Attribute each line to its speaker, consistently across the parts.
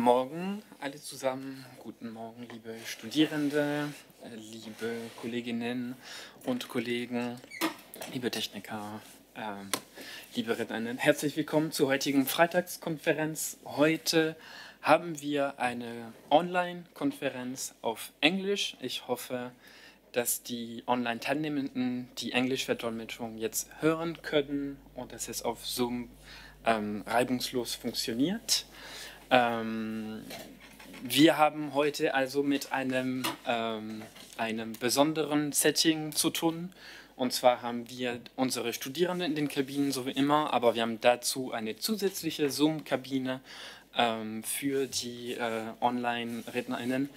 Speaker 1: Morgen alle zusammen, guten Morgen, liebe Studierende, liebe Kolleginnen und Kollegen, liebe Techniker, liebe Rednerinnen. Herzlich willkommen zur heutigen Freitagskonferenz. Heute haben wir eine Online-Konferenz auf Englisch. Ich hoffe, dass die Online-Teilnehmenden die Englisch-Verdolmetschung jetzt hören können und dass es auf Zoom reibungslos funktioniert. Wir haben heute also mit einem besonderen Setting zu tun. Und zwar haben wir unsere Studierenden in den Kabinen, so wie immer, aber wir haben dazu eine zusätzliche Zoom-Kabine für die Online-RednerInnen.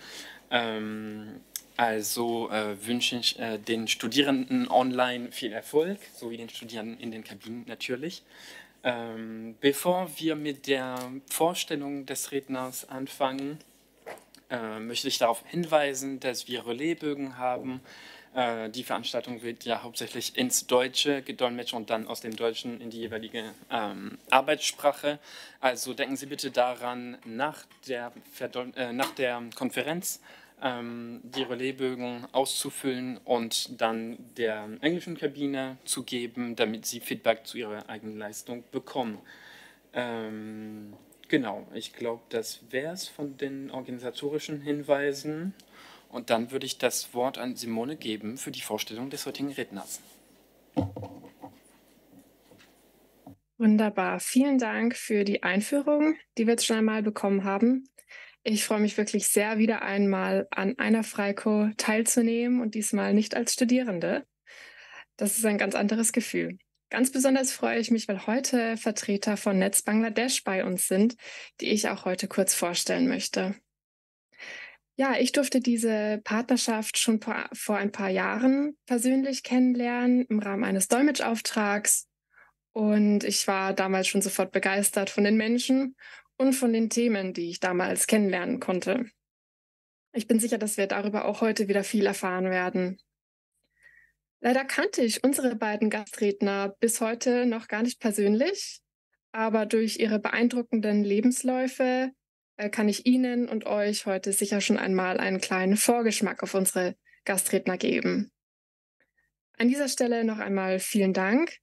Speaker 1: Also wünsche ich den Studierenden online viel Erfolg, sowie den Studierenden in den Kabinen natürlich. Bevor wir mit der Vorstellung des Redners anfangen, möchte ich darauf hinweisen, dass wir Relaisbögen haben. Die Veranstaltung wird ja hauptsächlich ins Deutsche gedolmetscht und dann aus dem Deutschen in die jeweilige Arbeitssprache. Also denken Sie bitte daran, nach der Konferenz die Relaisbögen auszufüllen und dann der englischen Kabine zu geben, damit Sie Feedback zu Ihrer eigenen Leistung bekommen. Genau, ich glaube, das wäre es von den organisatorischen Hinweisen. Und dann würde ich das Wort an Simone geben für die Vorstellung des heutigen Redners.
Speaker 2: Wunderbar, vielen Dank für die Einführung, die wir jetzt schon einmal bekommen haben. Ich freue mich wirklich sehr, wieder einmal an einer Freiko teilzunehmen und diesmal nicht als Studierende. Das ist ein ganz anderes Gefühl. Ganz besonders freue ich mich, weil heute Vertreter von Netz Bangladesch bei uns sind, die ich auch heute kurz vorstellen möchte. Ja, ich durfte diese Partnerschaft schon vor ein paar Jahren persönlich kennenlernen im Rahmen eines Dolmetschauftrags. Und ich war damals schon sofort begeistert von den Menschen und von den Themen, die ich damals kennenlernen konnte. Ich bin sicher, dass wir darüber auch heute wieder viel erfahren werden. Leider kannte ich unsere beiden Gastredner bis heute noch gar nicht persönlich, aber durch ihre beeindruckenden Lebensläufe kann ich Ihnen und euch heute sicher schon einmal einen kleinen Vorgeschmack auf unsere Gastredner geben. An dieser Stelle noch einmal vielen Dank.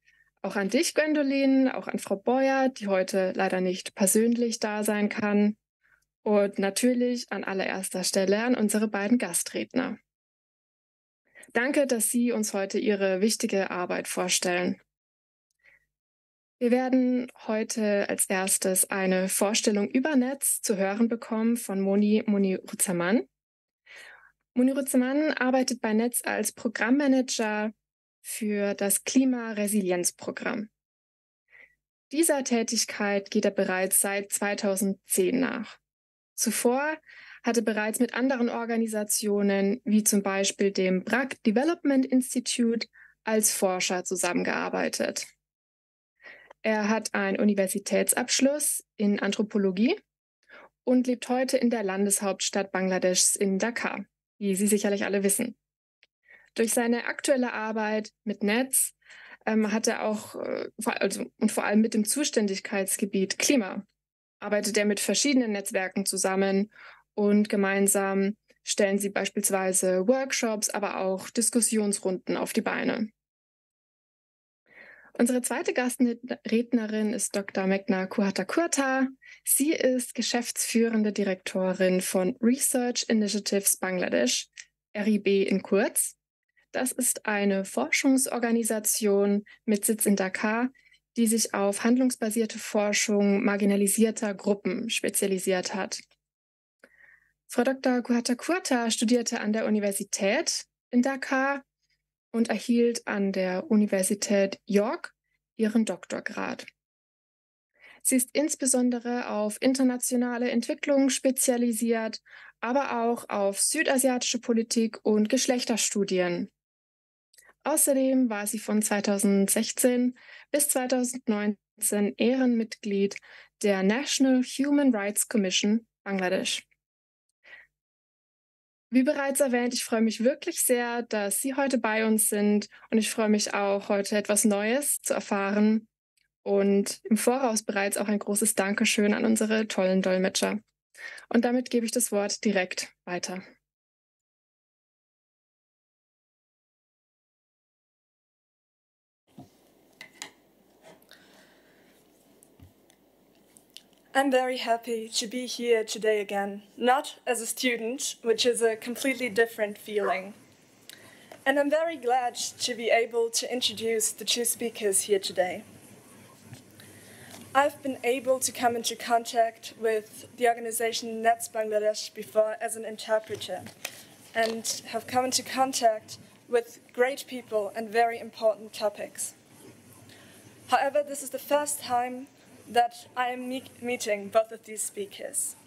Speaker 2: Auch an dich, Gwendolin, auch an Frau Beuer, die heute leider nicht persönlich da sein kann. Und natürlich an allererster Stelle an unsere beiden Gastredner. Danke, dass Sie uns heute Ihre wichtige Arbeit vorstellen. Wir werden heute als erstes eine Vorstellung über Netz zu hören bekommen von Moniruzzaman. Moniruzzaman arbeitet bei Netz als Programmmanager für das Klimaresilienzprogramm. Dieser Tätigkeit geht er bereits seit 2010 nach. Zuvor hatte bereits mit anderen Organisationen, wie zum Beispiel dem BRAC Development Institute, als Forscher zusammengearbeitet. Er hat einen Universitätsabschluss in Anthropologie und lebt heute in der Landeshauptstadt Bangladeschs in Dhaka, wie Sie sicherlich alle wissen. Durch seine aktuelle Arbeit mit Netz hat er auch, und vor allem mit dem Zuständigkeitsgebiet Klima, arbeitet er mit verschiedenen Netzwerken zusammen und gemeinsam stellen sie beispielsweise Workshops, aber auch Diskussionsrunden auf die Beine. Unsere zweite Gastrednerin ist Dr. Meghna Guhathakurta. Sie ist geschäftsführende Direktorin von Research Initiatives Bangladesh, RIB in kurz. Das ist eine Forschungsorganisation mit Sitz in Dhaka, die sich auf handlungsbasierte Forschung marginalisierter Gruppen spezialisiert hat. Frau Dr. Guhathakurta studierte an der Universität in Dhaka und erhielt an der Universität York ihren Doktorgrad. Sie ist insbesondere auf internationale Entwicklung spezialisiert, aber auch auf südasiatische Politik und Geschlechterstudien. Außerdem war sie von 2016 bis 2019 Ehrenmitglied der National Human Rights Commission Bangladesch. Wie bereits erwähnt, ich freue mich wirklich sehr, dass Sie heute bei uns sind und ich freue mich auch, heute etwas Neues zu erfahren und im Voraus bereits auch ein großes Dankeschön an unsere tollen Dolmetscher. Und damit gebe ich das Wort direkt weiter.
Speaker 3: I'm very happy to be here today again, not as a student, which is a completely different feeling. And I'm very glad to be able to introduce the two speakers here today. I've been able to come into contact with the organization NETS Bangladesh before as an interpreter, and have come into contact with great people and very important topics. However, this is the first time that I am meeting both of these speakers.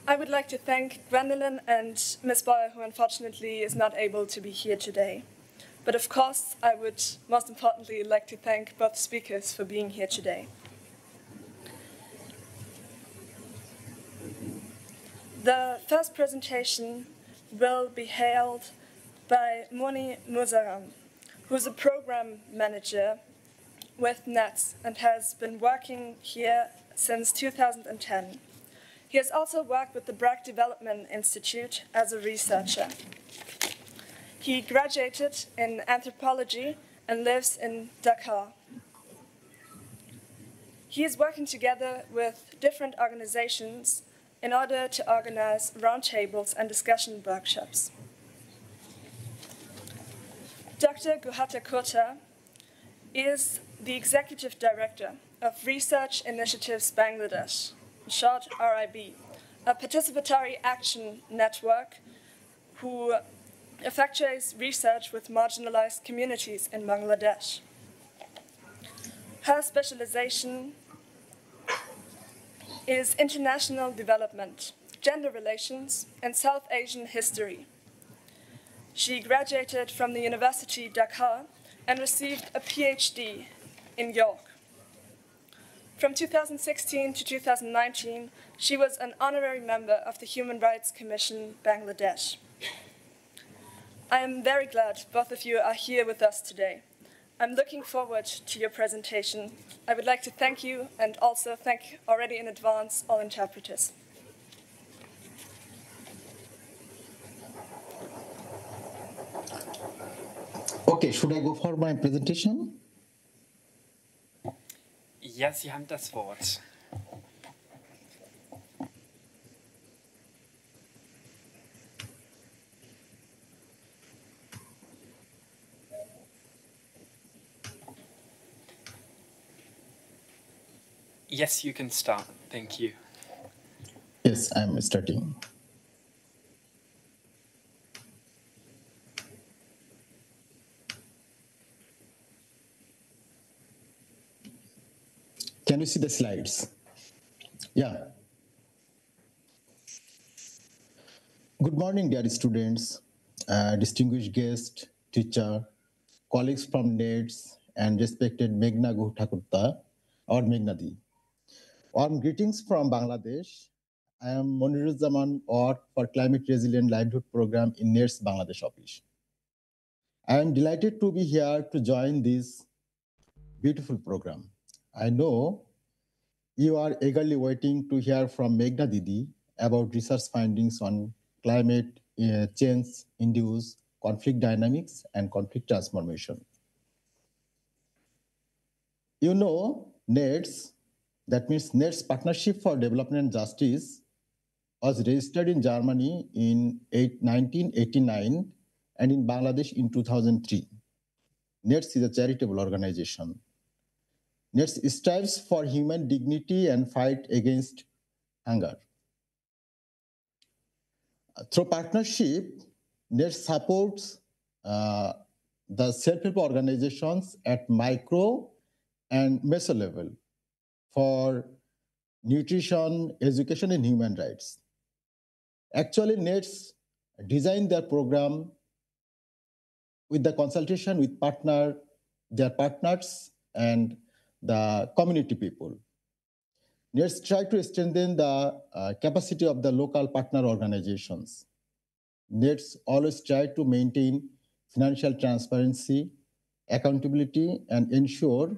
Speaker 3: I would like to thank Gwendolyn and Ms. Boyer, who unfortunately is not able to be here today. But of course, I would most importantly like to thank both speakers for being here today. The first presentation will be held by Moniruzzaman, who is a program manager with NETS and has been working here since 2010. He has also worked with the Bragg Development Institute as a researcher. He graduated in anthropology and lives in Dhaka. He is working together with different organizations in order to organize roundtables and discussion workshops. Dr. Guhathakurta is the Executive Director of Research Initiatives Bangladesh, in short RIB, a participatory action network who effectuates research with marginalized communities in Bangladesh. Her specialization is international development, gender relations, and South Asian history. She graduated from the University Dhaka and received a PhD in York. From 2016 to 2019, she was an honorary member of the Human Rights Commission Bangladesh. I am very glad both of you are here with us today. I'm looking forward to your presentation. I would like to thank you and also thank already in advance all interpreters.
Speaker 4: Okay, should I go for my presentation?
Speaker 1: Ja, Sie haben das Wort. Yes, you can start. Thank you.
Speaker 4: Yes, I'm starting. Can you see the slides? Yeah. Good morning, dear students, distinguished guests, teacher, colleagues from NETS, and respected Meghna Guhathakurta, or Meghna Di. Warm greetings from Bangladesh. I am Moniruzzaman, or for Climate Resilient Livelihood Program in NETS Bangladesh office. I am delighted to be here to join this beautiful program. I know you are eagerly waiting to hear from Meghna Didi about research findings on climate change-induced conflict dynamics and conflict transformation. You know, NETS, that means NETS Partnership for Development and Justice, was registered in Germany in 1989 and in Bangladesh in 2003. NETS is a charitable organization. NETS strives for human dignity and fight against hunger. Through partnership, NETS supports the self-help organizations at micro and meso level for nutrition, education, and human rights. Actually, NETS designed their program with the consultation with their partners and the community people. NETS try to strengthen the capacity of the local partner organizations. NETS always try to maintain financial transparency, accountability, and ensure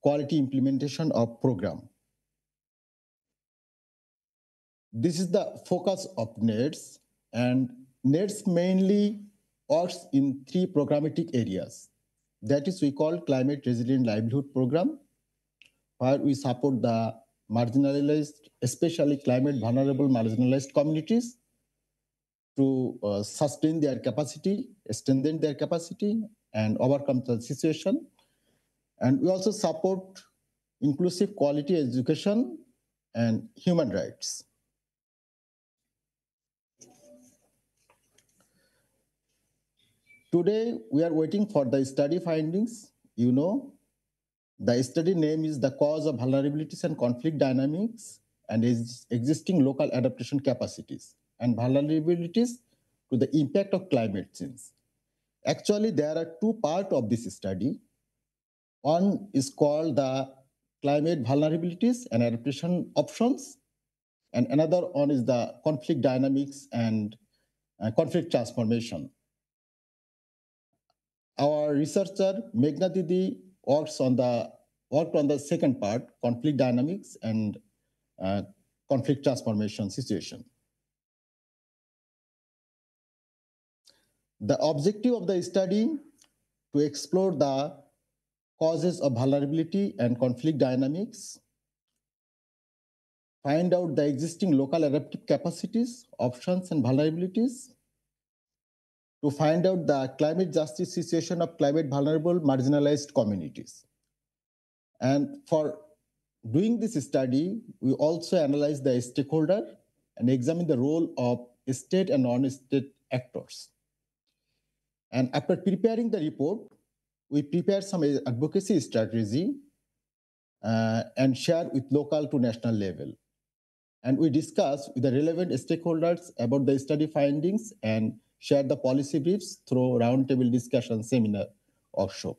Speaker 4: quality implementation of program. This is the focus of NETS, and NETS mainly works in three programmatic areas. That is, we call Climate Resilient Livelihood Program, where we support the marginalized, especially climate vulnerable marginalized communities to sustain their capacity, strengthen their capacity, and overcome the situation. And we also support inclusive quality education and human rights. Today, we are waiting for the study findings. You know, the study name is The Cause of Vulnerabilities and Conflict Dynamics and Existing Local Adaptation Capacities and Vulnerabilities to the Impact of Climate Change. Actually, there are two parts of this study. One is called the Climate Vulnerabilities and Adaptation Options, and another one is the Conflict Dynamics and Conflict Transformation. Our researcher, Meghna Didi, worked on the second part, conflict dynamics and conflict transformation situation. The objective of the study to explore the causes of vulnerability and conflict dynamics, find out the existing local adaptive capacities, options, and vulnerabilities, to find out the climate justice situation of climate vulnerable marginalized communities. And for doing this study, we also analyze the stakeholder and examine the role of state and non-state actors. And after preparing the report, we prepare some advocacy strategy and share with local to national level. And we discuss with the relevant stakeholders about the study findings and share the policy briefs through roundtable discussion, seminar, workshop.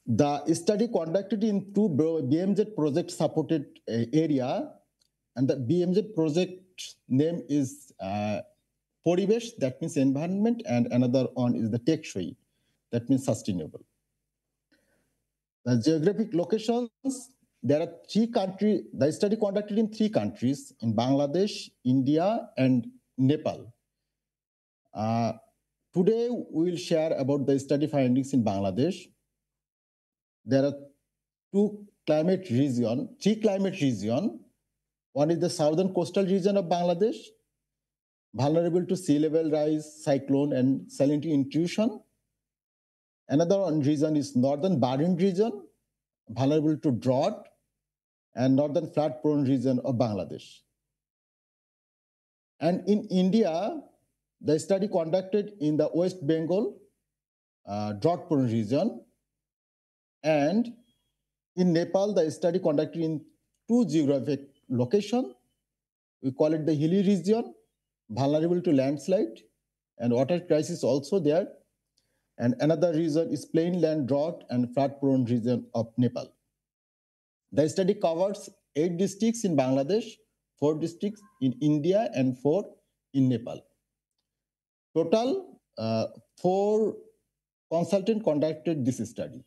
Speaker 4: The study conducted in two BMZ project supported area, and the BMZ project name is Poribesh, that means environment, and another one is the Tekshui, that means sustainable. The geographic locations, there are three countries, the study conducted in three countries, in Bangladesh, India, and Nepal. Today, we will share about the study findings in Bangladesh. There are three climate region. One is the southern coastal region of Bangladesh, vulnerable to sea level rise, cyclone, and salinity intrusion. Another one region is northern barren region, vulnerable to drought, and northern flood prone region of Bangladesh. And in India, the study conducted in the West Bengal, drought prone region, and in Nepal, the study conducted in two geographic locations. We call it the hilly region, vulnerable to landslide, and water crisis also there. And another region is plain land drought and flood prone region of Nepal. The study covers 8 districts in Bangladesh, 4 districts in India, and 4 in Nepal. Total, 4 consultants conducted this study.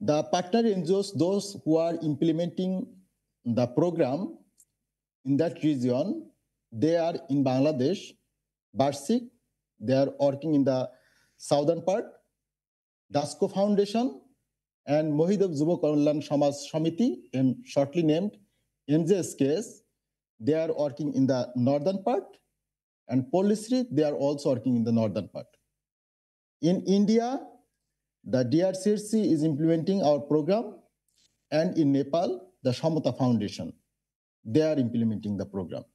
Speaker 4: The partner NGOs, those who are implementing the program in that region, they are in Bangladesh, Barsik, they are working in the southern part, Dasco Foundation, and Mohidab Jubo Kalyan Samaj Samiti, shortly named MJSKS, they are working in the northern part, and Polisri, they are also working in the northern part. In India, the DRCRC is implementing our program, and in Nepal, the Shamata Foundation, they are implementing the program.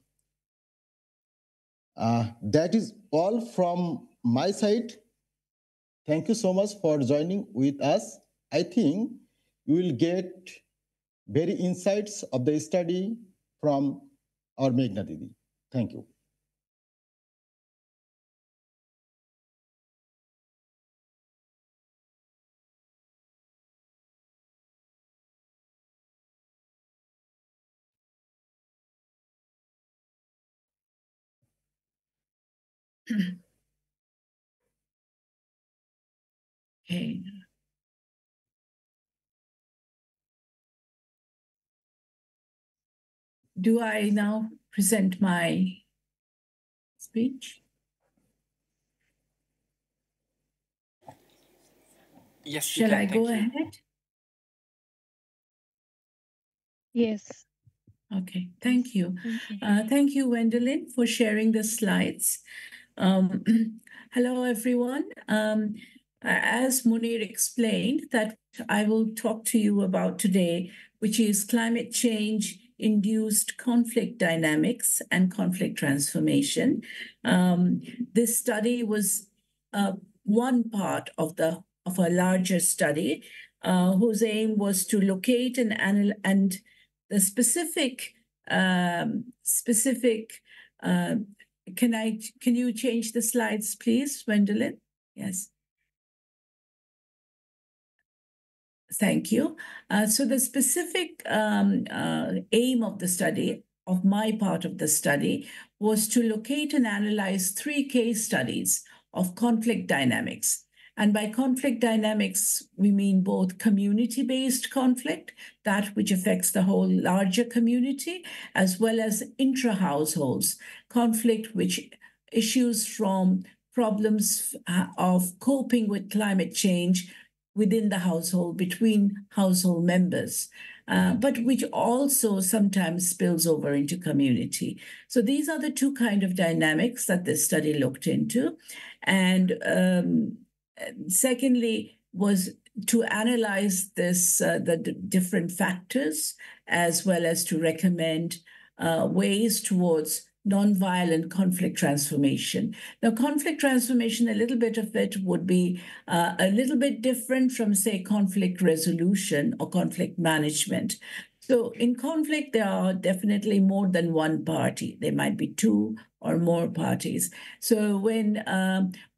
Speaker 4: That is all from my side. Thank you so much for joining with us. I think you will get very insights of the study from our Meghna Didi. Thank you.
Speaker 5: Okay. do I now present my speech?
Speaker 1: Yes, you
Speaker 5: Shall
Speaker 1: can.
Speaker 5: I go
Speaker 1: Thank you.
Speaker 5: ahead?
Speaker 6: Yes.
Speaker 5: Okay, thank you.
Speaker 6: Thank you.
Speaker 5: Thank you, Wendelin, for sharing the slides. Hello, everyone. As Munir explained, that I will talk to you about today, which is climate change-induced conflict dynamics and conflict transformation. This study was one part of a larger study whose aim was to locate and the specific can you change the slides, please, Wendelin? Yes. Thank you. So the specific aim of the study, of my part of the study, was to locate and analyze 3 case studies of conflict dynamics. And by conflict dynamics, we mean both community-based conflict, that which affects the whole larger community, as well as intra-households, conflict which issues from problems of coping with climate change within the household, between household members, but which also sometimes spills over into community. So these are the 2 kind of dynamics that this study looked into. And secondly was to analyze this, the different factors, as well as to recommend ways towards nonviolent conflict transformation. Now, conflict transformation, a little bit of it would be a little bit different from, say, conflict resolution or conflict management. So in conflict, there are definitely more than one party. There might be 2 or more parties. So when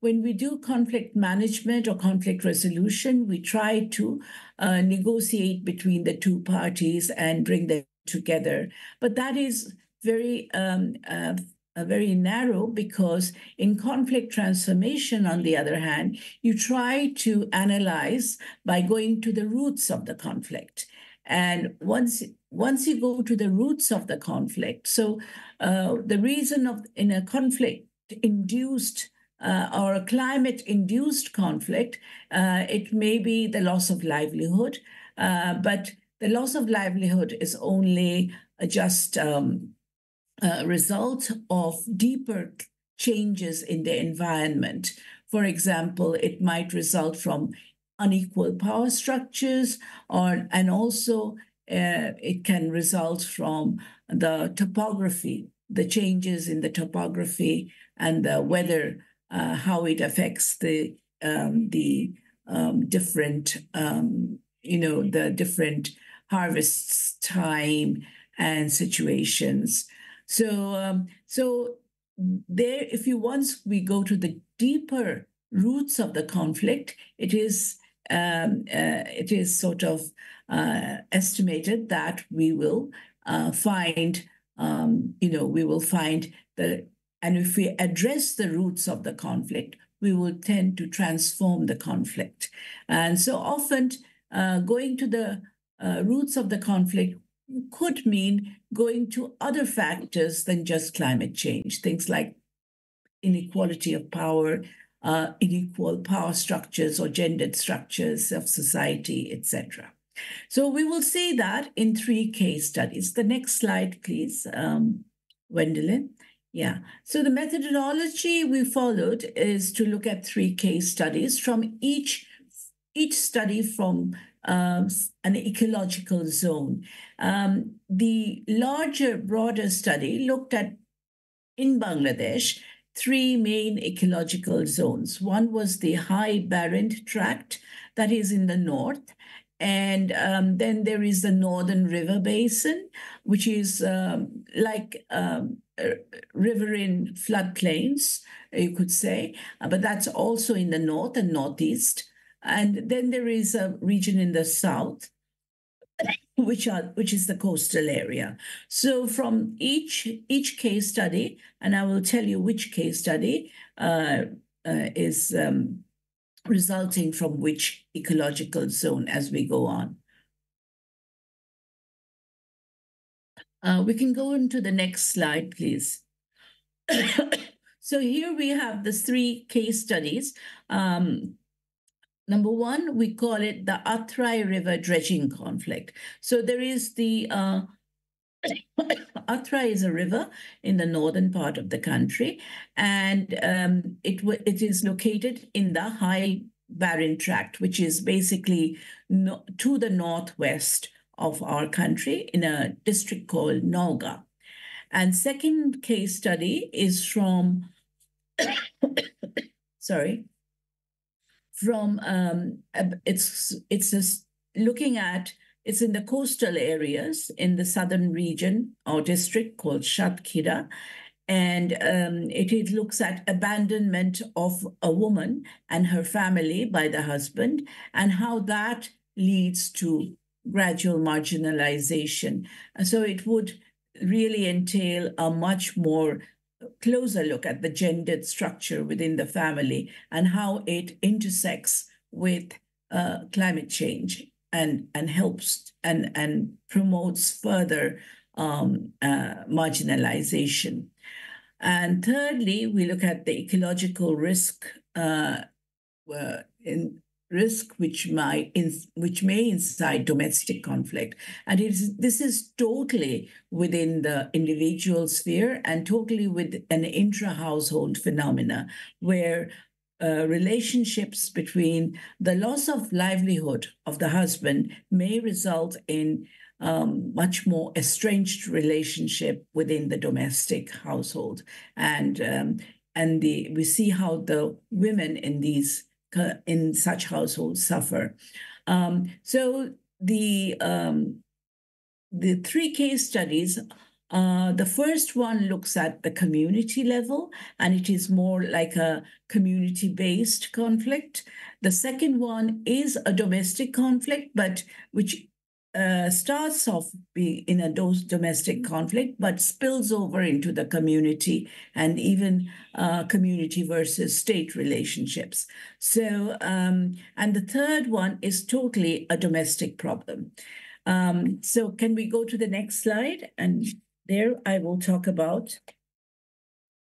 Speaker 5: we do conflict management or conflict resolution, we try to negotiate between the 2 parties and bring them together. But that is very narrow, because in conflict transformation, on the other hand, you try to analyze by going to the roots of the conflict. And once you go to the roots of the conflict, so the reason in a conflict-induced or a climate-induced conflict, it may be the loss of livelihood, but the loss of livelihood is only just result of deeper changes in the environment. For example, it might result from unequal power structures, and also it can result from the topography, the changes in the topography and the weather, how it affects the different, the different harvests time and situations. So there, once we go to the deeper roots of the conflict, it is sort of estimated that we will find, and if we address the roots of the conflict, we will tend to transform the conflict. And so often going to the roots of the conflict could mean going to other factors than just climate change, things like inequality of power, unequal power structures or gendered structures of society, etc. So we will see that in 3 case studies. The next slide, please, Wendelin. Yeah. So the methodology we followed is to look at 3 case studies from each study from an ecological zone. The larger, broader study looked at, in Bangladesh, 3 main ecological zones. One was the high barren tract, that is in the north. And then there is the northern river basin, which is like riverine floodplains, you could say, but that's also in the north and northeast. And then there is a region in the south, which is the coastal area. So from each case study, and I will tell you which case study is resulting from which ecological zone as we go on. We can go into the next slide, please. So here we have the 3 case studies. Number 1, we call it the Atrai River dredging conflict. So there is the Atrai is a river in the northern part of the country, and it is located in the high barren tract, which is basically to the northwest of our country in a district called Nauga. And second case study is from, sorry, from looking at, it's in the coastal areas in the southern region or district called Shatkhira. And it looks at abandonment of a woman and her family by the husband and how that leads to gradual marginalization. And so it would really entail a much more closer look at the gendered structure within the family and how it intersects with climate change and helps and promotes further marginalization. And thirdly, we look at the ecological risk which may incite domestic conflict. And this is totally within the individual sphere and totally with an intra-household phenomena where relationships between the loss of livelihood of the husband may result in much more estranged relationship within the domestic household. And we see how the women in such households suffer. So the 3 case studies, the first one looks at the community level, and it is more like a community-based conflict. The second one is a domestic conflict, but which starts off in a domestic conflict, but spills over into the community and even community versus state relationships. So, and the third one is totally a domestic problem. So can we go to the next slide? And there I will talk about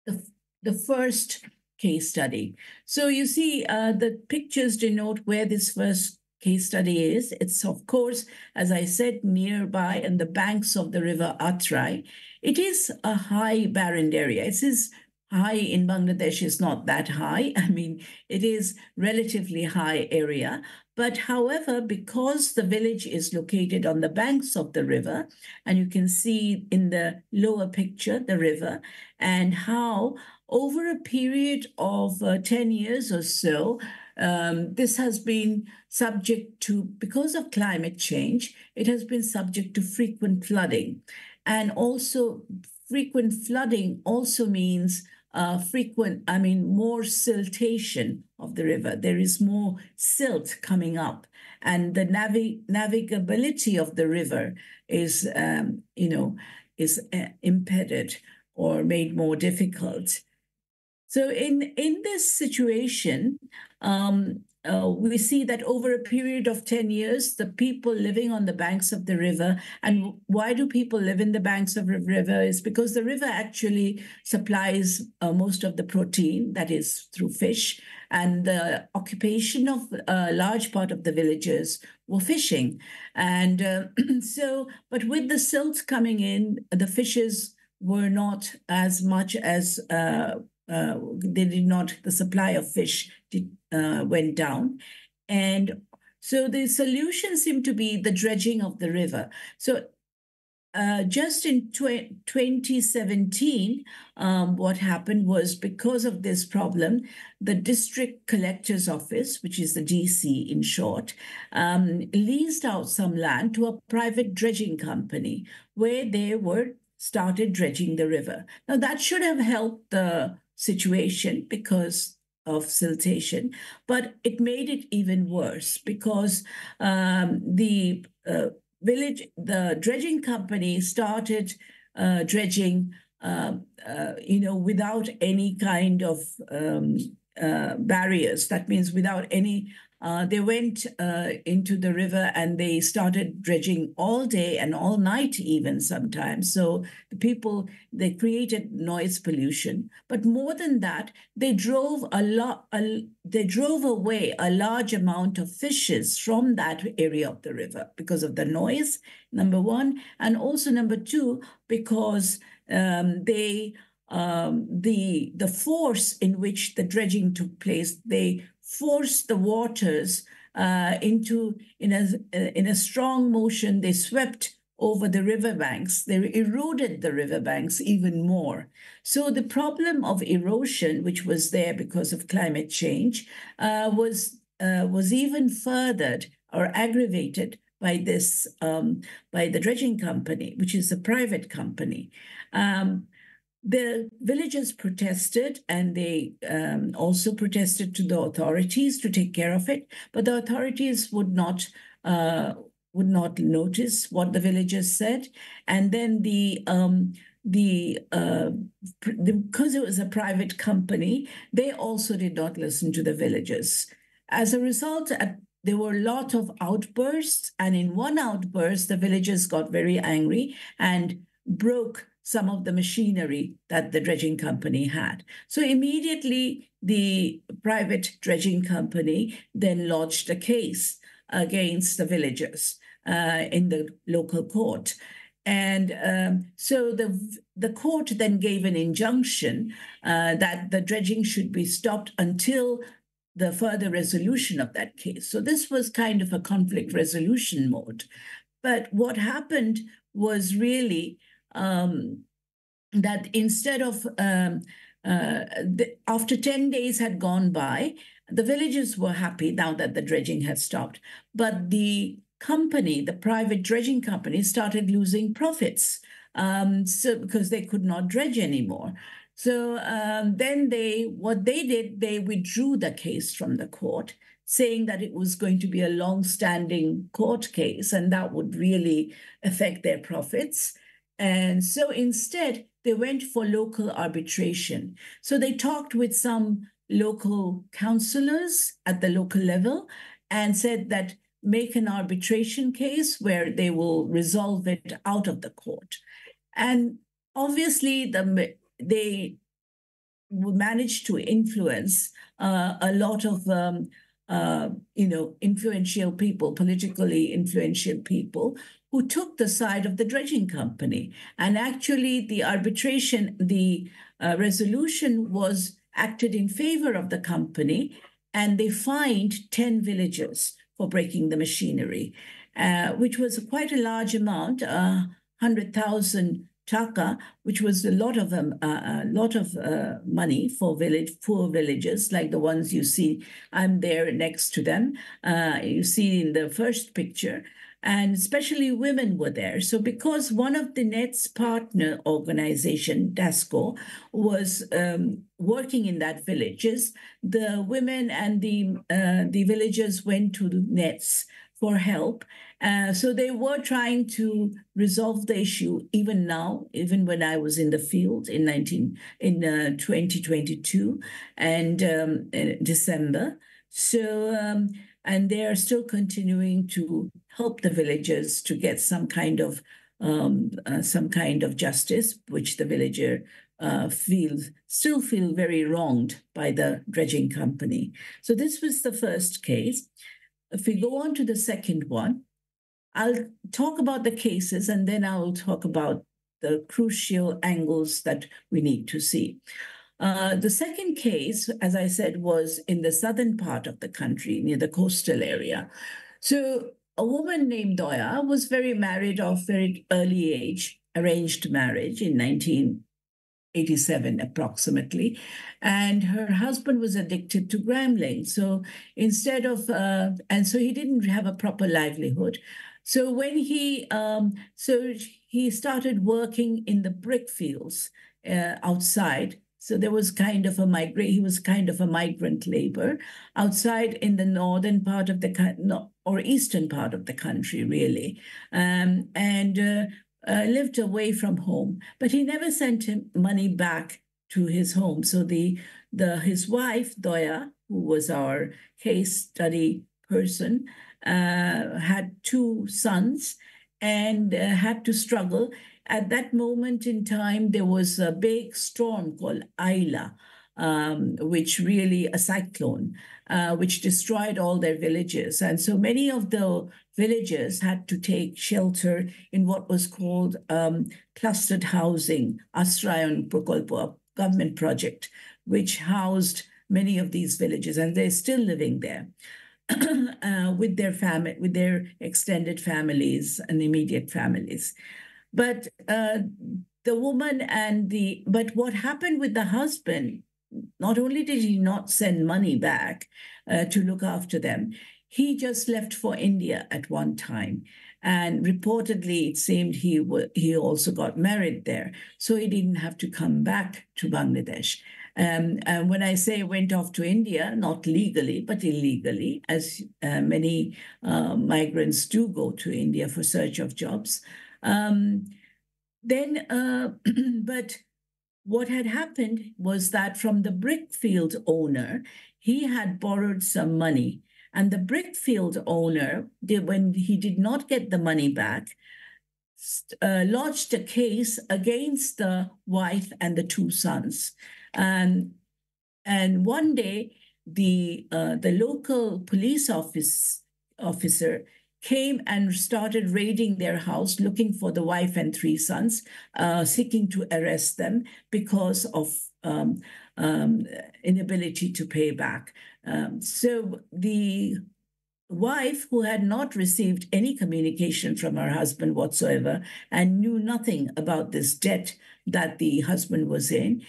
Speaker 5: the first case study. So you see the pictures denote where this first case study is. It's, of course, as I said, nearby on the banks of the river Atrai. It is a high barren area. It is high in Bangladesh, is not that high. I mean, it is relatively high area. But however, because the village is located on the banks of the river, and you can see in the lower picture, the river, and how over a period of 10 years or so, this has been subject to, because of climate change, it has been subject to frequent flooding. And also frequent flooding also means more siltation of the river. There is more silt coming up, and the navigability of the river is impeded or made more difficult. So in this situation, we see that over a period of 10 years, the people living on the banks of the river, and why do people live in the banks of the river is because the river actually supplies most of the protein, that is through fish, and the occupation of a large part of the villagers were fishing. And but with the silt coming in, the fishes were not as much as the supply of fish went down. And so the solution seemed to be the dredging of the river. So just in 2017, what happened was, because of this problem, the district collector's office, which is the DC in short, leased out some land to a private dredging company where they started dredging the river. Now that should have helped the situation because of siltation, but it made it even worse because the dredging company started dredging, without any kind of barriers. That means without any, they went into the river and they started dredging all day and all night even sometimes. So the people, they created noise pollution. But more than that, they drove away a large amount of fishes from that area of the river because of the noise, number one, and also number two, because the force in which the dredging took place, they forced the waters in a strong motion. They swept over the riverbanks. They eroded the riverbanks even more. So the problem of erosion, which was there because of climate change, was even furthered or aggravated by this by the dredging company, which is a private company. The villagers protested, and they also protested to the authorities to take care of it. But the authorities would not notice what the villagers said. And then because it was a private company, they also did not listen to the villagers. As a result, there were a lot of outbursts, and in one outburst, the villagers got very angry and broke some of the machinery that the dredging company had. So immediately, the private dredging company then lodged a case against the villagers in the local court. And so the court then gave an injunction that the dredging should be stopped until the further resolution of that case. So this was kind of a conflict resolution mode. But what happened was really that instead of, after 10 days had gone by, the villagers were happy now that the dredging had stopped. But the company, the private dredging company, started losing profits because they could not dredge anymore. So then they withdrew the case from the court, saying that it was going to be a long-standing court case and that would really affect their profits. And so instead, they went for local arbitration. So they talked with some local councillors at the local level and said that make an arbitration case where they will resolve it out of the court. And obviously, they managed to influence a lot of influential people, politically influential people, who took the side of the dredging company. And actually, the arbitration, the resolution was acted in favor of the company, and they fined 10 villagers for breaking the machinery, which was quite a large amount, 100,000 taka, which was a lot of money for poor villages, like the ones you see. I'm there next to them. You see in the first picture. And especially women were there. So because one of the NET's partner organization, DASCO, was working in that villages, the women and the villagers went to the NETs for help. So they were trying to resolve the issue even now, even when I was in the field in 2022 and December. So, and they are still continuing to help the villagers to get some kind of justice, which the villager still feel very wronged by the dredging company. So this was the first case. If we go on to the second one, I'll talk about the cases and then I'll talk about the crucial angles that we need to see. The second case, as I said, was in the southern part of the country, near the coastal area. So a woman named Doya was married of very early age, arranged marriage in 1987 approximately, and her husband was addicted to gambling. So instead of, and so he didn't have a proper livelihood. So when he started working in the brick fields outside. So there was kind of he was kind of a migrant labor outside in the northern part of the or eastern part of the country, really, and lived away from home. But he never sent him money back to his home. So his wife, Doya, who was our case study person, had two sons and had to struggle. At that moment in time, there was a big storm called Ayla, which really a cyclone, which destroyed all their villages. And so many of the villagers had to take shelter in what was called clustered housing, Asrayan Prokolpo, a government project, which housed many of these villages, and they're still living there. With their extended families and immediate families. But the woman but what happened with the husband, not only did he not send money back to look after them, he just left for India at one time. And reportedly, it seemed he also got married there. So he didn't have to come back to Bangladesh. And when I say went off to India, not legally, but illegally, as many migrants do go to India for search of jobs. But what had happened was that from the brickfield owner, he had borrowed some money. And the brickfield owner, when he did not get the money back, lodged a case against the wife and the two sons. And one day, the local police officer came and started raiding their house, looking for the wife and three sons, seeking to arrest them because of inability to pay back. So the wife, who had not received any communication from her husband whatsoever and knew nothing about this debt that the husband was in,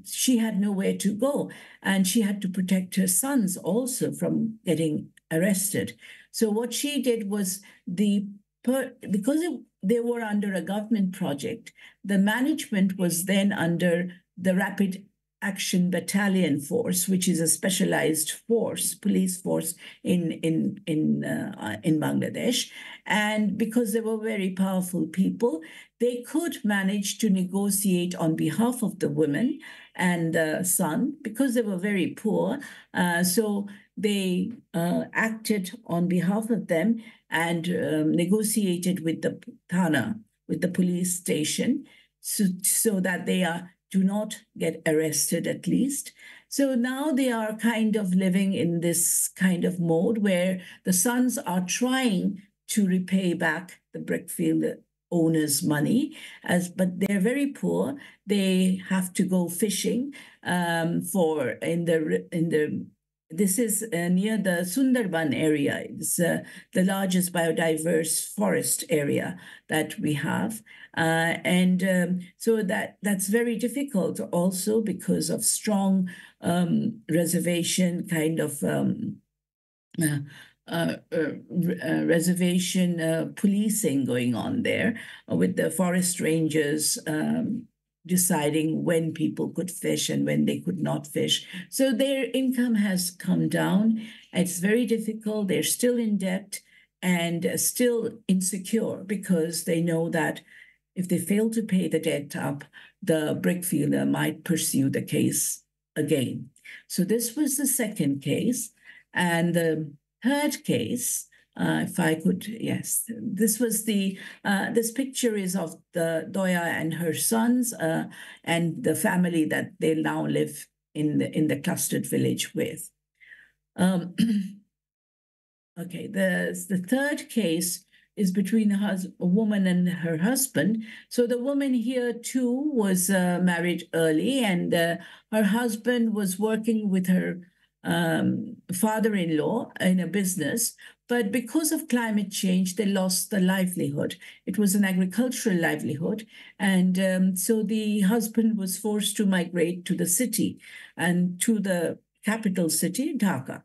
Speaker 5: she had nowhere to go, and she had to protect her sons also from getting arrested. So what she did was because they were under a government project, the management was then under the Rapid Action Battalion Force, which is a specialized force, police force in Bangladesh. And because they were very powerful people, they could manage to negotiate on behalf of the women and the son, because they were very poor. So they acted on behalf of them and negotiated with the Thana, with the police station, so that they do not get arrested at least. So now they are kind of living in this kind of mode where the sons are trying to repay back the brickfield owners' money, but they're very poor. They have to go fishing this is near the Sundarban area. It's the largest biodiverse forest area that we have. So that's very difficult also because of strong reservation kind of reservation policing going on there with the forest rangers deciding when people could fish and when they could not fish. So their income has come down. It's very difficult. They're still in debt and still insecure because they know that if they fail to pay the debt up, the brickfielder might pursue the case again. So this was the second case. And the third case, if I could, yes, this was this picture is of the Doya and her sons and the family that they now live in the clustered village with. Okay, the third case is between a woman and her husband. So the woman here too was married early, and her husband was working with her father-in-law in a business, but because of climate change, they lost the livelihood. It was an agricultural livelihood, and so the husband was forced to migrate to the city and to the capital city, Dhaka.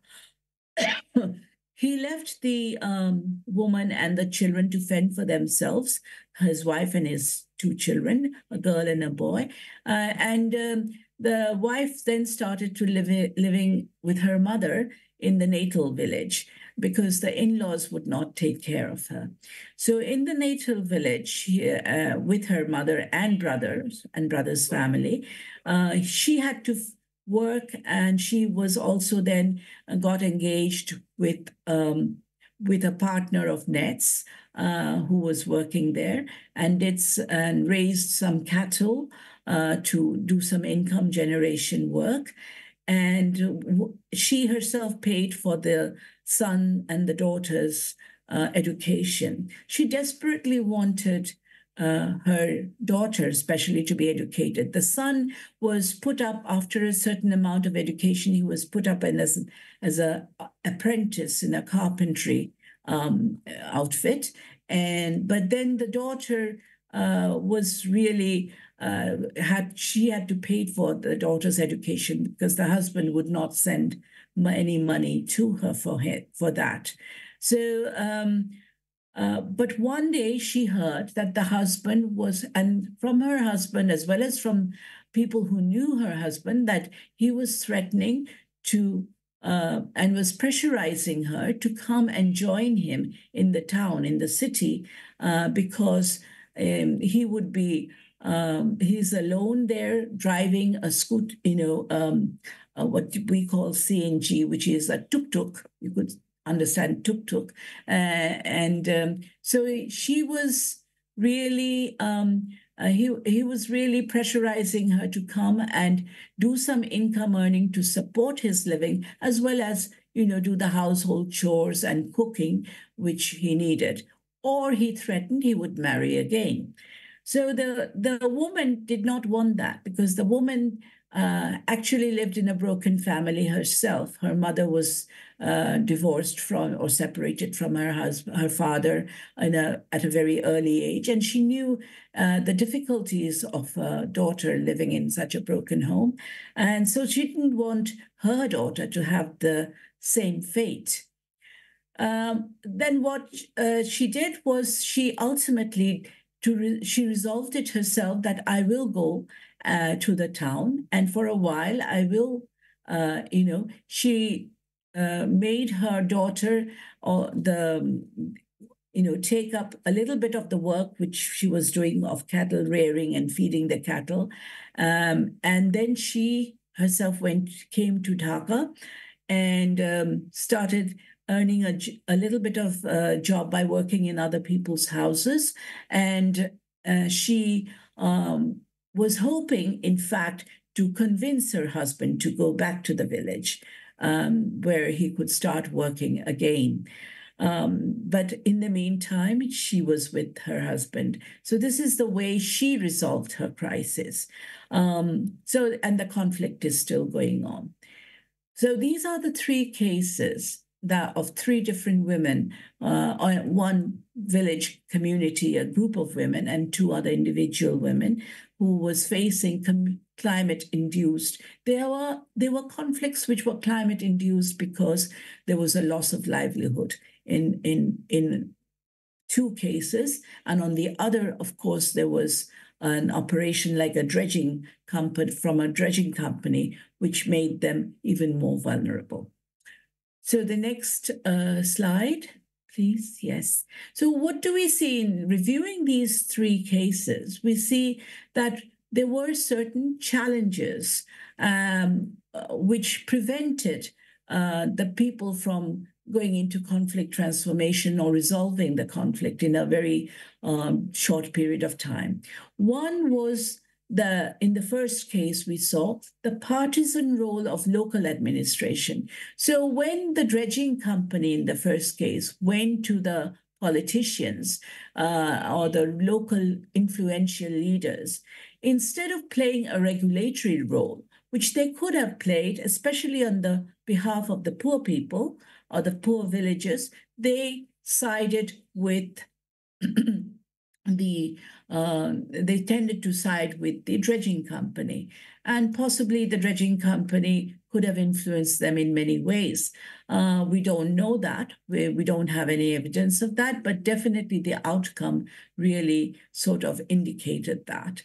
Speaker 5: He left the woman and the children to fend for themselves, his wife and his two children, a girl and a boy, and the wife then started to living with her mother in the natal village. because the in-laws would not take care of her. So in the natal village, with her mother and brother's family, she had to work, and she was also then got engaged with a partner of Nets who was working there, and raised some cattle to do some income generation work. And she herself paid for the son and the daughter's education. She desperately wanted her daughter especially to be educated. The son was put up after a certain amount of education. He was put up as an apprentice in a carpentry outfit. But then the daughter was really she had to pay for the daughter's education because the husband would not send any money to her for that. So, but one day she heard that the husband and from her husband, as well as from people who knew her husband, that he was threatening to and was pressurizing her to come and join him in the town, in the city, because he would be he's alone there driving a scooter, what we call CNG, which is a tuk-tuk. You could understand tuk-tuk. So she was really, he was really pressurizing her to come and do some income earning to support his living, as well as, do the household chores and cooking, which he needed. Or he threatened he would marry again. So the woman did not want that, because the woman actually lived in a broken family herself. Her mother was divorced from or separated from her father at a very early age, and she knew the difficulties of a daughter living in such a broken home, and so she didn't want her daughter to have the same fate. Then what she did was she ultimately she resolved it herself that I will go to the town, and for a while I will, she made her daughter take up a little bit of the work which she was doing of cattle rearing and feeding the cattle, and then she herself came to Dhaka and started earning a little bit of a job by working in other people's houses. And she was hoping, in fact, to convince her husband to go back to the village where he could start working again. But in the meantime, she was with her husband. So this is the way she resolved her crisis. And the conflict is still going on. So these are the three cases of three different women, one village community, a group of women, and two other individual women who was facing climate-induced. There were conflicts which were climate-induced because there was a loss of livelihood in two cases, and on the other, of course, there was an operation like a dredging company from a dredging company, which made them even more vulnerable. So the next slide, please. Yes. So what do we see in reviewing these three cases? We see that there were certain challenges which prevented the people from going into conflict transformation or resolving the conflict in a very short period of time. One was in the first case, we saw the partisan role of local administration. So when the dredging company in the first case went to the politicians or the local influential leaders, instead of playing a regulatory role, which they could have played, especially on the behalf of the poor people or the poor villagers, they sided with they tended to side with the dredging company, and possibly the dredging company could have influenced them in many ways. We don't know that. We don't have any evidence of that, but definitely the outcome really sort of indicated that.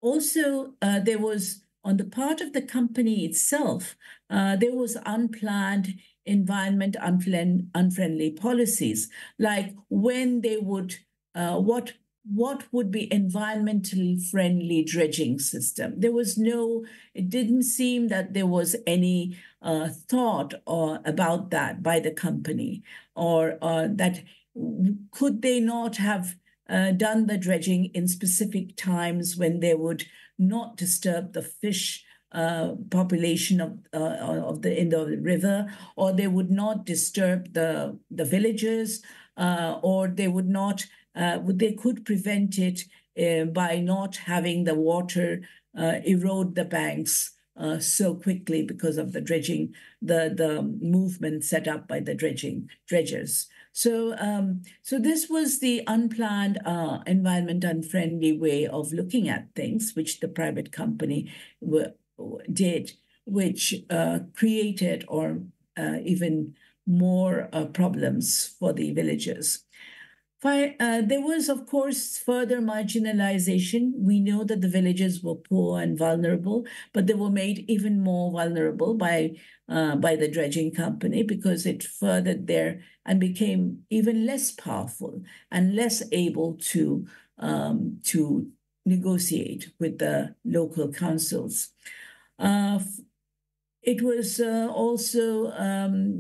Speaker 5: Also, there was, on the part of the company itself, there was unplanned environment unfriendly policies, like when they would, what would be environmentally friendly dredging system. It didn't seem that there was any thought about that by the company, or that could they not have done the dredging in specific times when they would not disturb the fish population in the river, or they would not disturb the villages, or they would not. They could prevent it by not having the water erode the banks so quickly because of the dredging, the movement set up by the dredgers. So this was the unplanned, environment unfriendly way of looking at things, which the private company did, which created or even more problems for the villagers. There was, of course, further marginalization. We know that the villages were poor and vulnerable, but they were made even more vulnerable by the dredging company, because it furthered there and became even less powerful and less able to negotiate with the local councils. It was also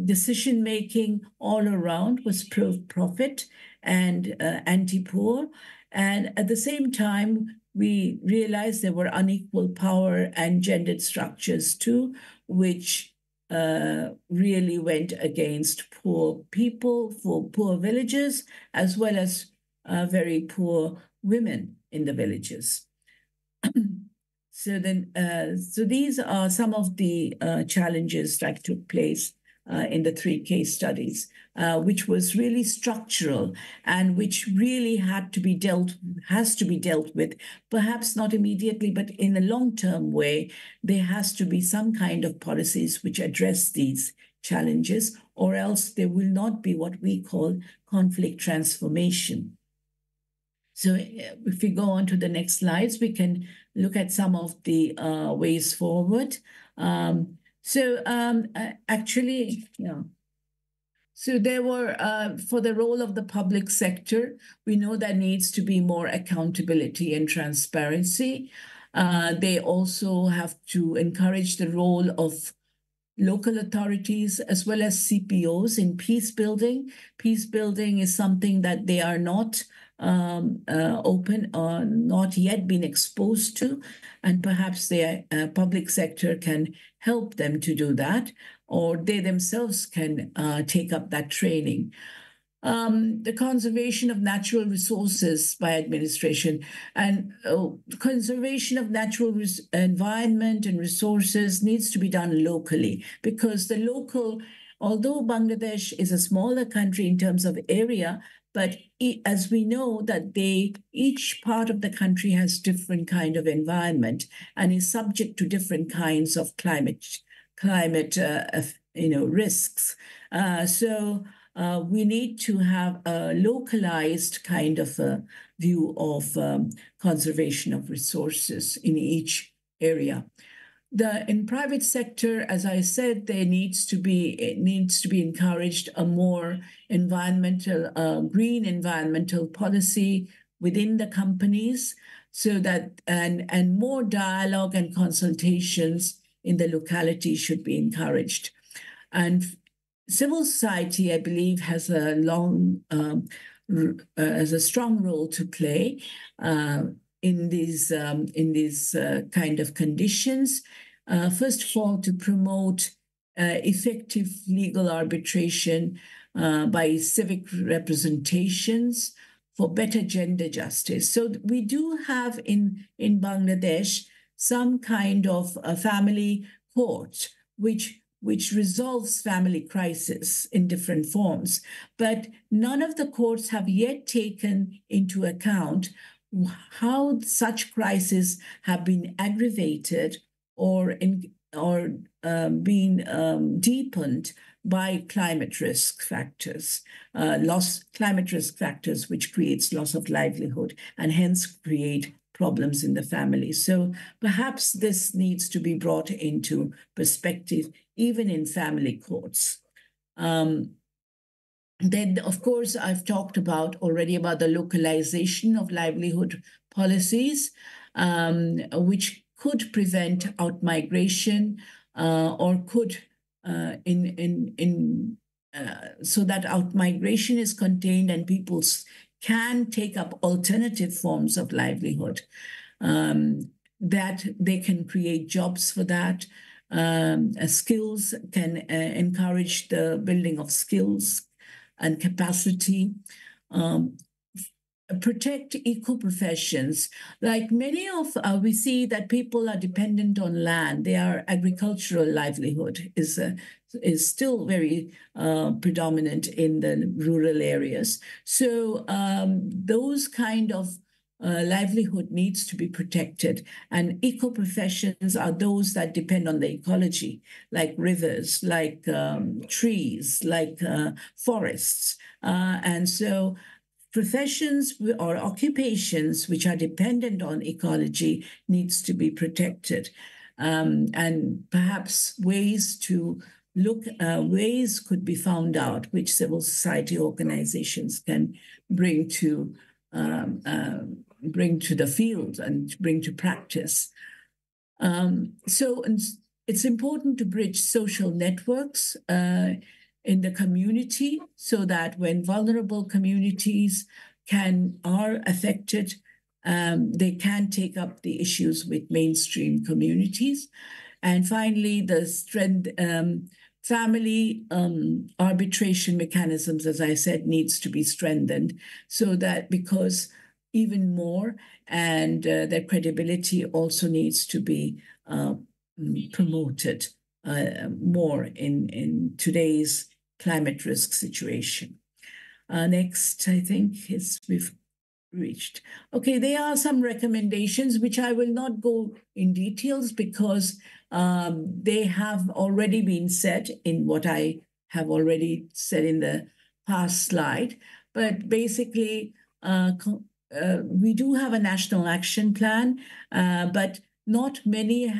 Speaker 5: decision-making all around was pro-profit and anti-poor. And at the same time, we realized there were unequal power and gendered structures too, which really went against poor people, for poor villages, as well as very poor women in the villages. So these are some of the challenges that took place in the 3 case studies, which was really structural and which really has to be dealt with, perhaps not immediately, but in a long-term way. There has to be some kind of policies which address these challenges, or else there will not be what we call conflict transformation. So if we go on to the next slides, we can look at some of the ways forward. Actually, yeah. So there were, for the role of the public sector, we know there needs to be more accountability and transparency. They also have to encourage the role of local authorities as well as CPOs in peace building. Peace building is something that they are not open or not yet been exposed to, and perhaps the public sector can help them to do that, or they themselves can take up that training. The conservation of natural resources by administration, and conservation of natural environment and resources needs to be done locally, because although Bangladesh is a smaller country in terms of area, but as we know that each part of the country has different kind of environment and is subject to different kinds of climate risks. We need to have a localized kind of a view of conservation of resources in each area. In private sector, as I said, it needs to be encouraged a more green environmental policy within the companies, so that and more dialogue and consultations in the locality should be encouraged. And civil society, I believe, has a strong role to play in these kind of conditions. First of all, to promote effective legal arbitration by civic representations for better gender justice. So we do have in Bangladesh some kind of a family court which resolves family crisis in different forms. But none of the courts have yet taken into account how such crises have been aggravated or been deepened by climate risk factors, climate risk factors, which creates loss of livelihood and hence create problems in the family. So perhaps this needs to be brought into perspective, even in family courts. Then, of course, I've talked already about the localization of livelihood policies, which could prevent outmigration or could so that outmigration is contained and people can take up alternative forms of livelihood, that they can create jobs for that. Skills can encourage the building of skills and capacity. Protect eco-professions. Like many of, we see that people are dependent on land. Their agricultural livelihood is still very predominant in the rural areas. So those kind of livelihood needs to be protected. And eco-professions are those that depend on the ecology, like rivers, like trees, like forests. And so professions or occupations which are dependent on ecology needs to be protected. And perhaps ways could be found out which civil society organizations can bring to the field and bring to practice. So it's important to bridge social networks in the community so that when vulnerable communities are affected, they can take up the issues with mainstream communities. And finally, the family arbitration mechanisms, as I said, needs to be strengthened so that because even more, and their credibility also needs to be promoted more in today's climate risk situation. Next, I think we've reached. Okay, there are some recommendations which I will not go in details because they have already been said in what I have already said in the past slide. But basically, we do have a national action plan, but not many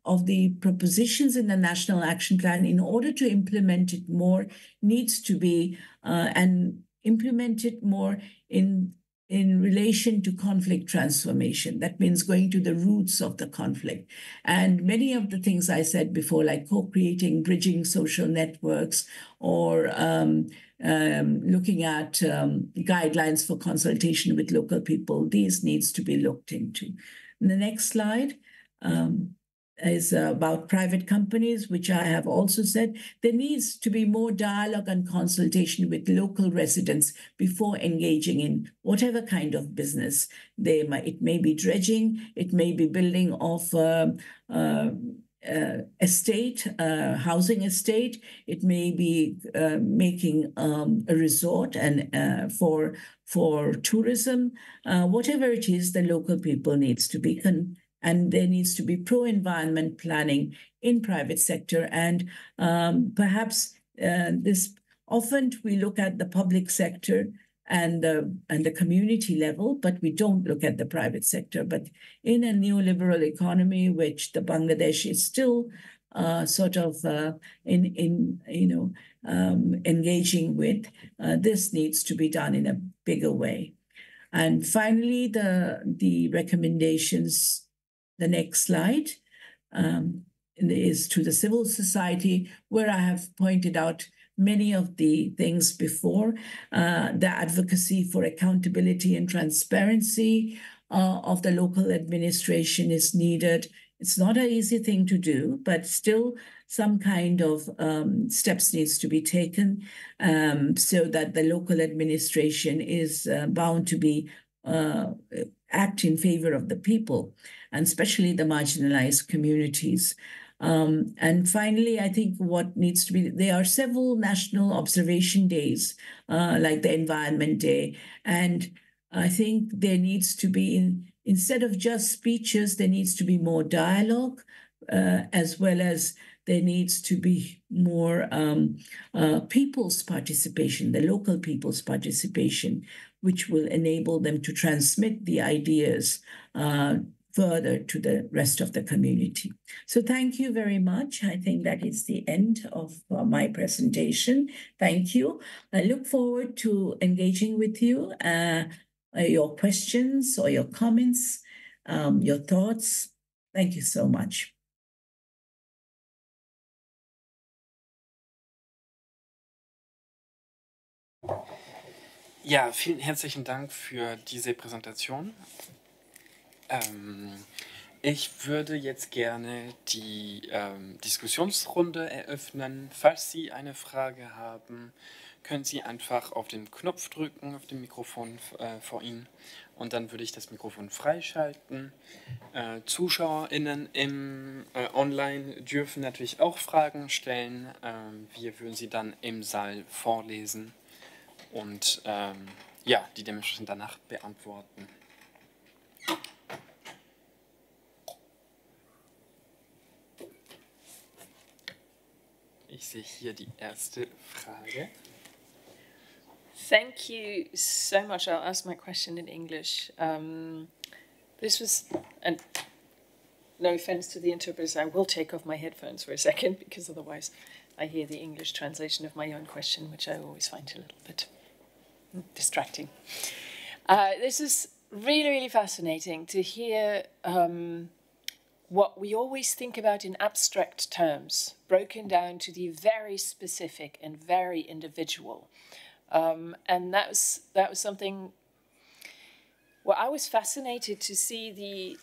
Speaker 5: of the propositions in the National Action Plan, in order to implement it more, needs to be and implement it more in relation to conflict transformation. That means going to the roots of the conflict. And many of the things I said before, like co-creating, bridging social networks, or looking at guidelines for consultation with local people, these needs to be looked into. The next slide is about private companies, which I have also said. There needs to be more dialogue and consultation with local residents before engaging in whatever kind of business. It may be dredging, it may be building of housing estate, it may be making a resort and for tourism, whatever it is, the local people needs to be and there needs to be pro-environment planning in private sector. And perhaps often we look at the public sector and the community level, but we don't look at the private sector. But in a neoliberal economy, which the Bangladesh is still sort of engaging with, this needs to be done in a bigger way. And finally, the recommendations, the next slide, is to the civil society, where I have pointed out many of the things before. The advocacy for accountability and transparency of the local administration is needed. It's not an easy thing to do, but still some kind of steps needs to be taken so that the local administration is bound to be act in favor of the people, and especially the marginalized communities. And finally, I think what needs to be, there are several national observation days, like the Environment Day. And I think there needs to be, instead of just speeches, there needs to be more dialogue, as well as there needs to be more people's participation, the local people's participation, which will enable them to transmit the ideas further to the rest of the community. So thank you very much. I think that is the end of my presentation. Thank you. I look forward to engaging with you, your questions or your comments, your thoughts. Thank you so much.
Speaker 1: Ja, vielen herzlichen Dank für diese Präsentation. Ich würde jetzt gerne die Diskussionsrunde eröffnen. Falls Sie eine Frage haben, können Sie einfach auf den Knopf drücken, auf dem Mikrofon vor Ihnen, und dann würde ich das Mikrofon freischalten. ZuschauerInnen online dürfen natürlich auch Fragen stellen. Wir würden sie dann im Saal vorlesen und ja, die dementsprechend danach beantworten. Ich sehe hier die erste Frage.
Speaker 7: Thank you so much. I'll ask my question in English. This was, and no offense to the interpreters, I will take off my headphones for a second because otherwise I hear the English translation of my own question, which I always find a little bit distracting. This is really, really fascinating to hear what we always think about in abstract terms, broken down to the very specific and very individual. And that was something. Well, I was fascinated to see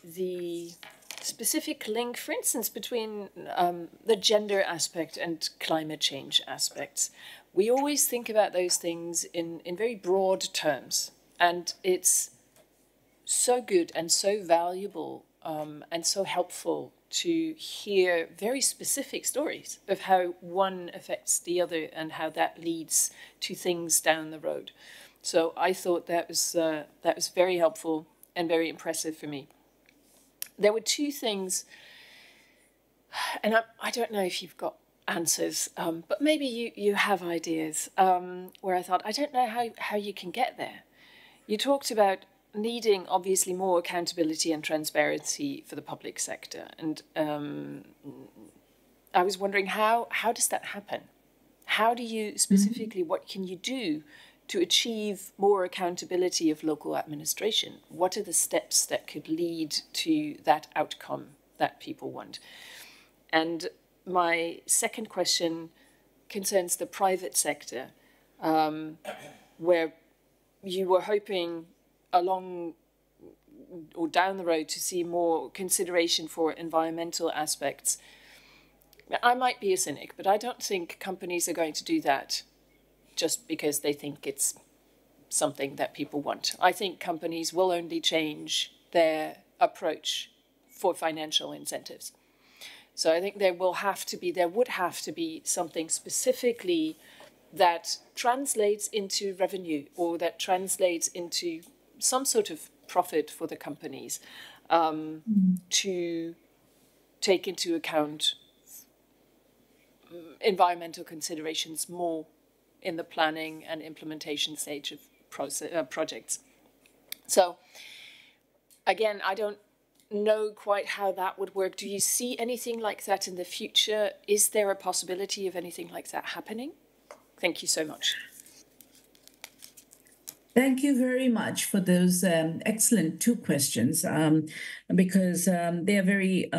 Speaker 7: the specific link, for instance, between the gender aspect and climate change aspects. We always think about those things in very broad terms, and it's so good and so valuable and so helpful to hear very specific stories of how one affects the other and how that leads to things down the road. So I thought that was very helpful and very impressive for me. There were two things, and I don't know if you've got answers, but maybe you have ideas, where I thought, I don't know how you can get there. You talked about needing, obviously, more accountability and transparency for the public sector. And I was wondering, how does that happen? How do you specifically, what can you do to achieve more accountability of local administration? What are the steps that could lead to that outcome that people want? And my second question concerns the private sector, where you were hoping along or down the road to see more consideration for environmental aspects. I might be a cynic, but I don't think companies are going to do that just because they think it's something that people want. I think companies will only change their approach for financial incentives. So I think there would have to be something specifically that translates into revenue or that translates into some sort of profit for the companies, to take into account environmental considerations more in the planning and implementation stage of projects. So again, I don't know quite how that would work. Do you see anything like that in the future? Is there a possibility of anything like that happening? Thank you so much.
Speaker 5: Thank you very much for those excellent two questions, because they are very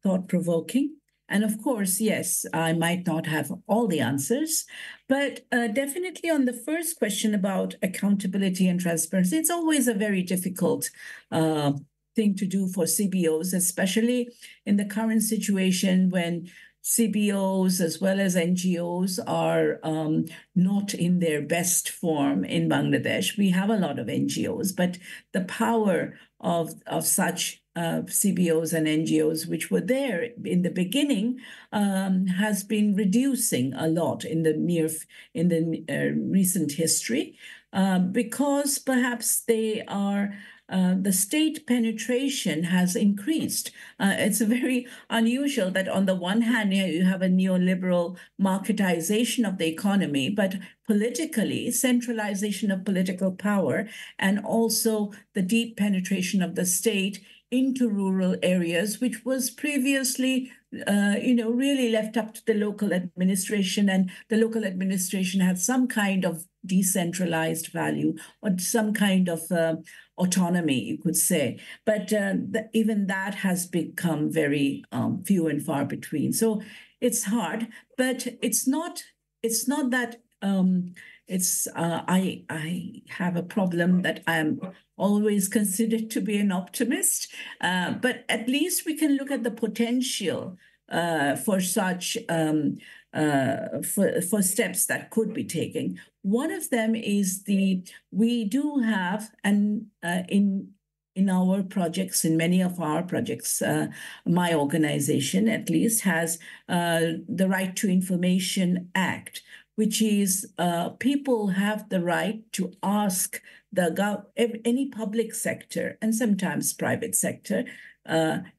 Speaker 5: thought-provoking. And of course, yes, I might not have all the answers, but definitely on the first question about accountability and transparency, it's always a very difficult thing to do for CBOs, especially in the current situation when CBOs as well as NGOs are not in their best form in Bangladesh. We have a lot of NGOs, but the power of such CBOs and NGOs, which were there in the beginning, has been reducing a lot in the recent history, because perhaps they are. The state penetration has increased. It's very unusual that on the one hand, you have a neoliberal marketization of the economy, but politically, centralization of political power and also the deep penetration of the state into rural areas, which was previously, really left up to the local administration, and the local administration had some kind of decentralized value or some kind of autonomy, you could say. But even that has become very few and far between. So it's hard, but it's not that I have a problem that I'm always considered to be an optimist, but at least we can look at the potential for such for steps that could be taken. One of them is we do have, and in our projects, in many of our projects, my organization at least has the Right to Information Act, which is people have the right to ask any public sector and sometimes private sector,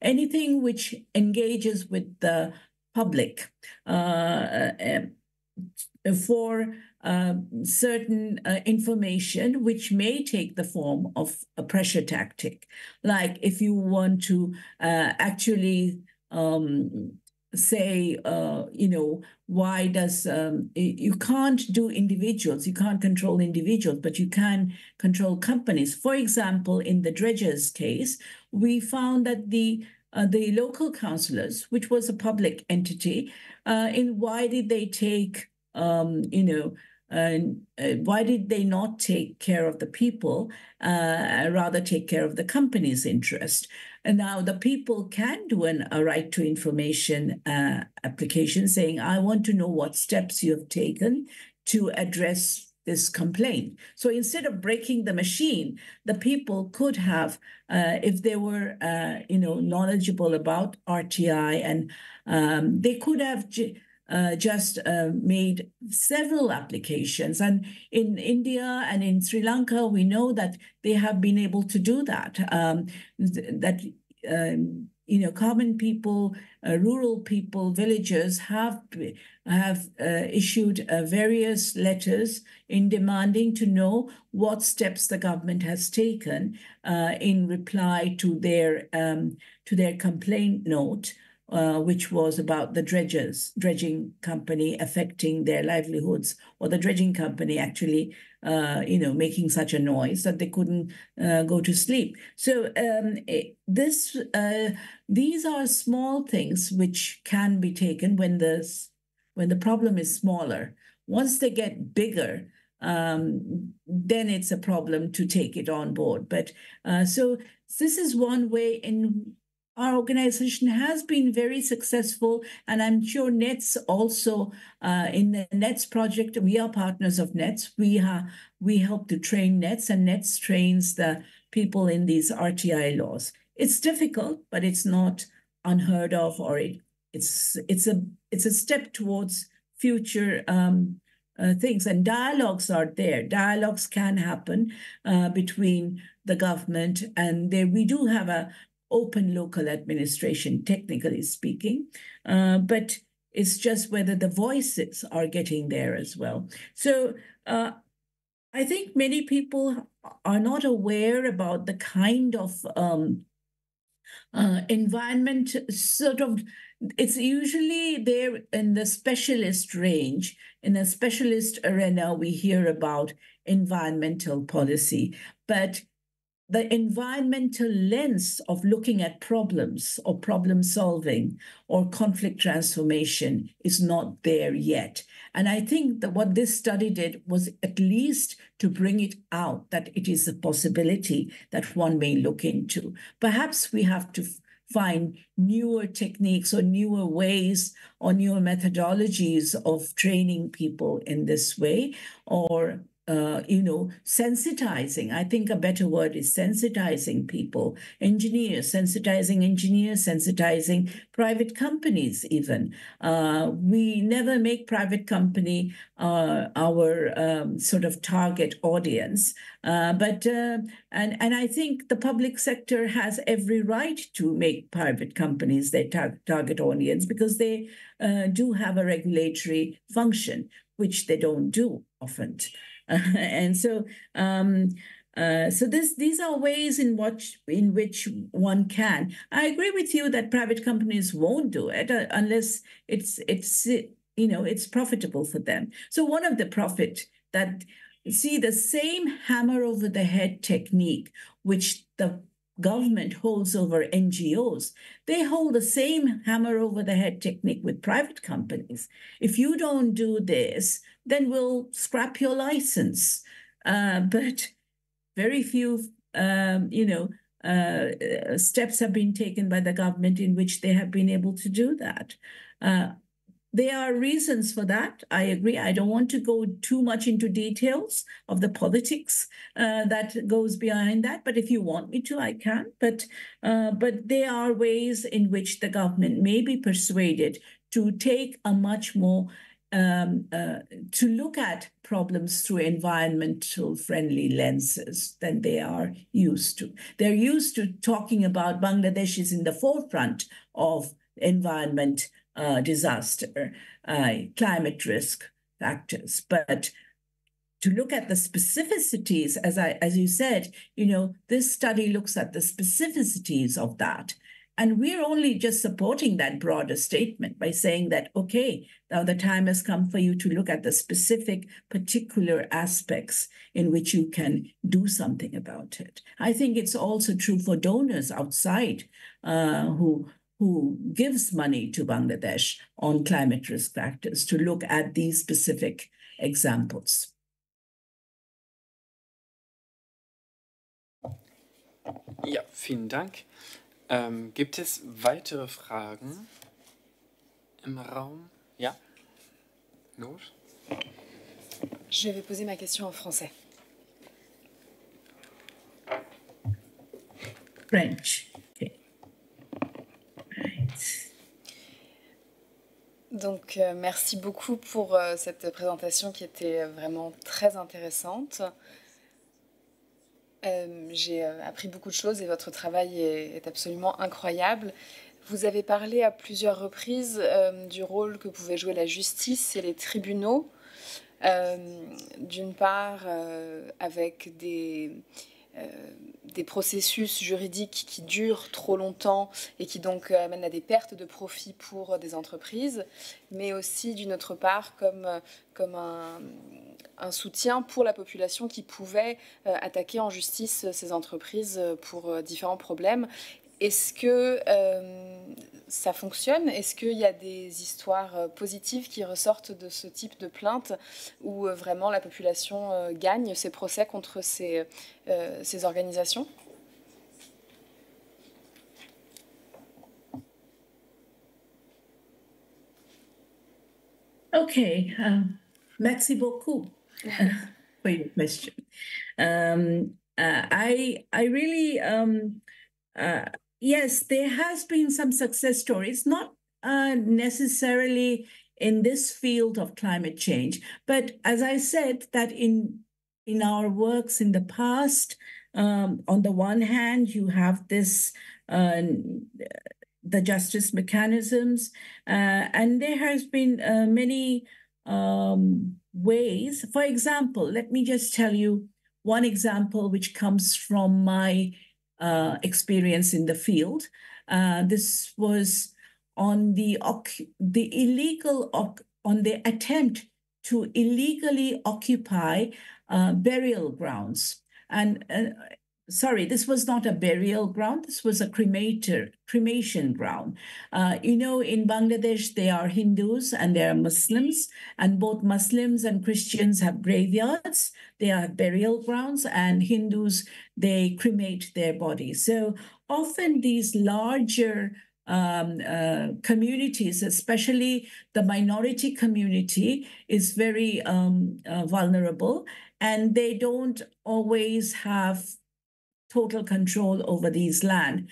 Speaker 5: anything which engages with the public for certain information which may take the form of a pressure tactic. Like if you want to actually say, why does, you can't do individuals, you can't control individuals, but you can control companies. For example, in the dredgers case, we found that the local councillors, which was a public entity, why did they take, why did they not take care of the people, rather take care of the company's interest? And now the people can do a right to information application saying, I want to know what steps you have taken to address this complaint. So instead of breaking the machine, the people could have, if they were, knowledgeable about RTI, and they could have just made several applications. And in India and in Sri Lanka, we know that they have been able to do that. Common people, rural people, villagers have issued various letters in demanding to know what steps the government has taken in reply to their complaint note, which was about the dredging company affecting their livelihoods, or the dredging company actually, making such a noise that they couldn't go to sleep. So these are small things which can be taken when the problem is smaller. Once they get bigger, then it's a problem to take it on board. But so this is one way in our organization has been very successful, and I'm sure NETS also, in the NETS project, we are partners of NETS. We help to train NETS, and NETS trains the people in these RTI laws. It's difficult, but it's not unheard of, or it's a step towards future things. And dialogues are there. Dialogues can happen between the government, and we do have a open local administration, technically speaking, but it's just whether the voices are getting there as well. So I think many people are not aware about the kind of environment, it's usually there in the specialist range. In the specialist arena, we hear about environmental policy, but the environmental lens of looking at problems or problem solving or conflict transformation is not there yet. And I think that what this study did was at least to bring it out, that it is a possibility that one may look into. Perhaps we have to find newer techniques or newer ways or newer methodologies of training people in this way, or sensitizing. I think a better word is sensitizing people, sensitizing private companies even. We never make private company our sort of target audience, but I think the public sector has every right to make private companies their target audience, because they do have a regulatory function, which they don't do often. And so So these are ways in which one can. I agree with you that private companies won't do it unless it's profitable for them. So one of the profit that see the same hammer over the head technique which the government holds over NGOs, they hold the same hammer over the head technique with private companies. If you don't do this, then we'll scrap your license. But very few, steps have been taken by the government in which they have been able to do that. There are reasons for that. I agree. I don't want to go too much into details of the politics that goes behind that. But if you want me to, I can. But there are ways in which the government may be persuaded to take a much more to look at problems through environmental friendly lenses than they are used to. They're used to talking about Bangladesh is in the forefront of environment disaster, climate risk factors. But to look at the specificities, as you said, this study looks at the specificities of that. And we're only just supporting that broader statement by saying that, okay, now the time has come for you to look at the specific particular aspects in which you can do something about it. I think it's also true for donors outside who gives money to Bangladesh on climate risk factors to look at these specific examples.
Speaker 1: Ja, vielen Dank. Gibt es weitere Fragen im Raum? Ja? Gut.
Speaker 8: Je vais poser ma question en français.
Speaker 5: French. Okay. Right.
Speaker 8: Donc, merci beaucoup pour cette présentation qui était vraiment très intéressante. J'ai appris beaucoup de choses et votre travail est absolument incroyable. Vous avez parlé à plusieurs reprises du rôle que pouvait jouer la justice et les tribunaux, d'une part avec des processus juridiques qui durent trop longtemps et qui donc amènent à des pertes de profit pour des entreprises, mais aussi d'une autre part comme un soutien pour la population qui pouvait attaquer en justice ces entreprises pour différents problèmes. Est-ce que ça fonctionne? Est-ce qu'il y a des histoires positives qui ressortent de ce type de plainte où vraiment la population gagne ces procès contre ces organisations?
Speaker 5: Okay, merci beaucoup for your question. I really, yes, there has been some success stories, not necessarily in this field of climate change, but as I said, that in our works in the past, on the one hand, you have this the justice mechanisms, and there has been many ways. For example, let me just tell you one example which comes from my experience in the field. This was on the attempt to illegally occupy burial grounds. And sorry, this was not a burial ground. This was a cremation ground. In Bangladesh, there are Hindus and there are Muslims, and both Muslims and Christians have graveyards. They have burial grounds, and Hindus, they cremate their bodies. So often these larger communities, especially the minority community, is very vulnerable, and they don't always have total control over these land.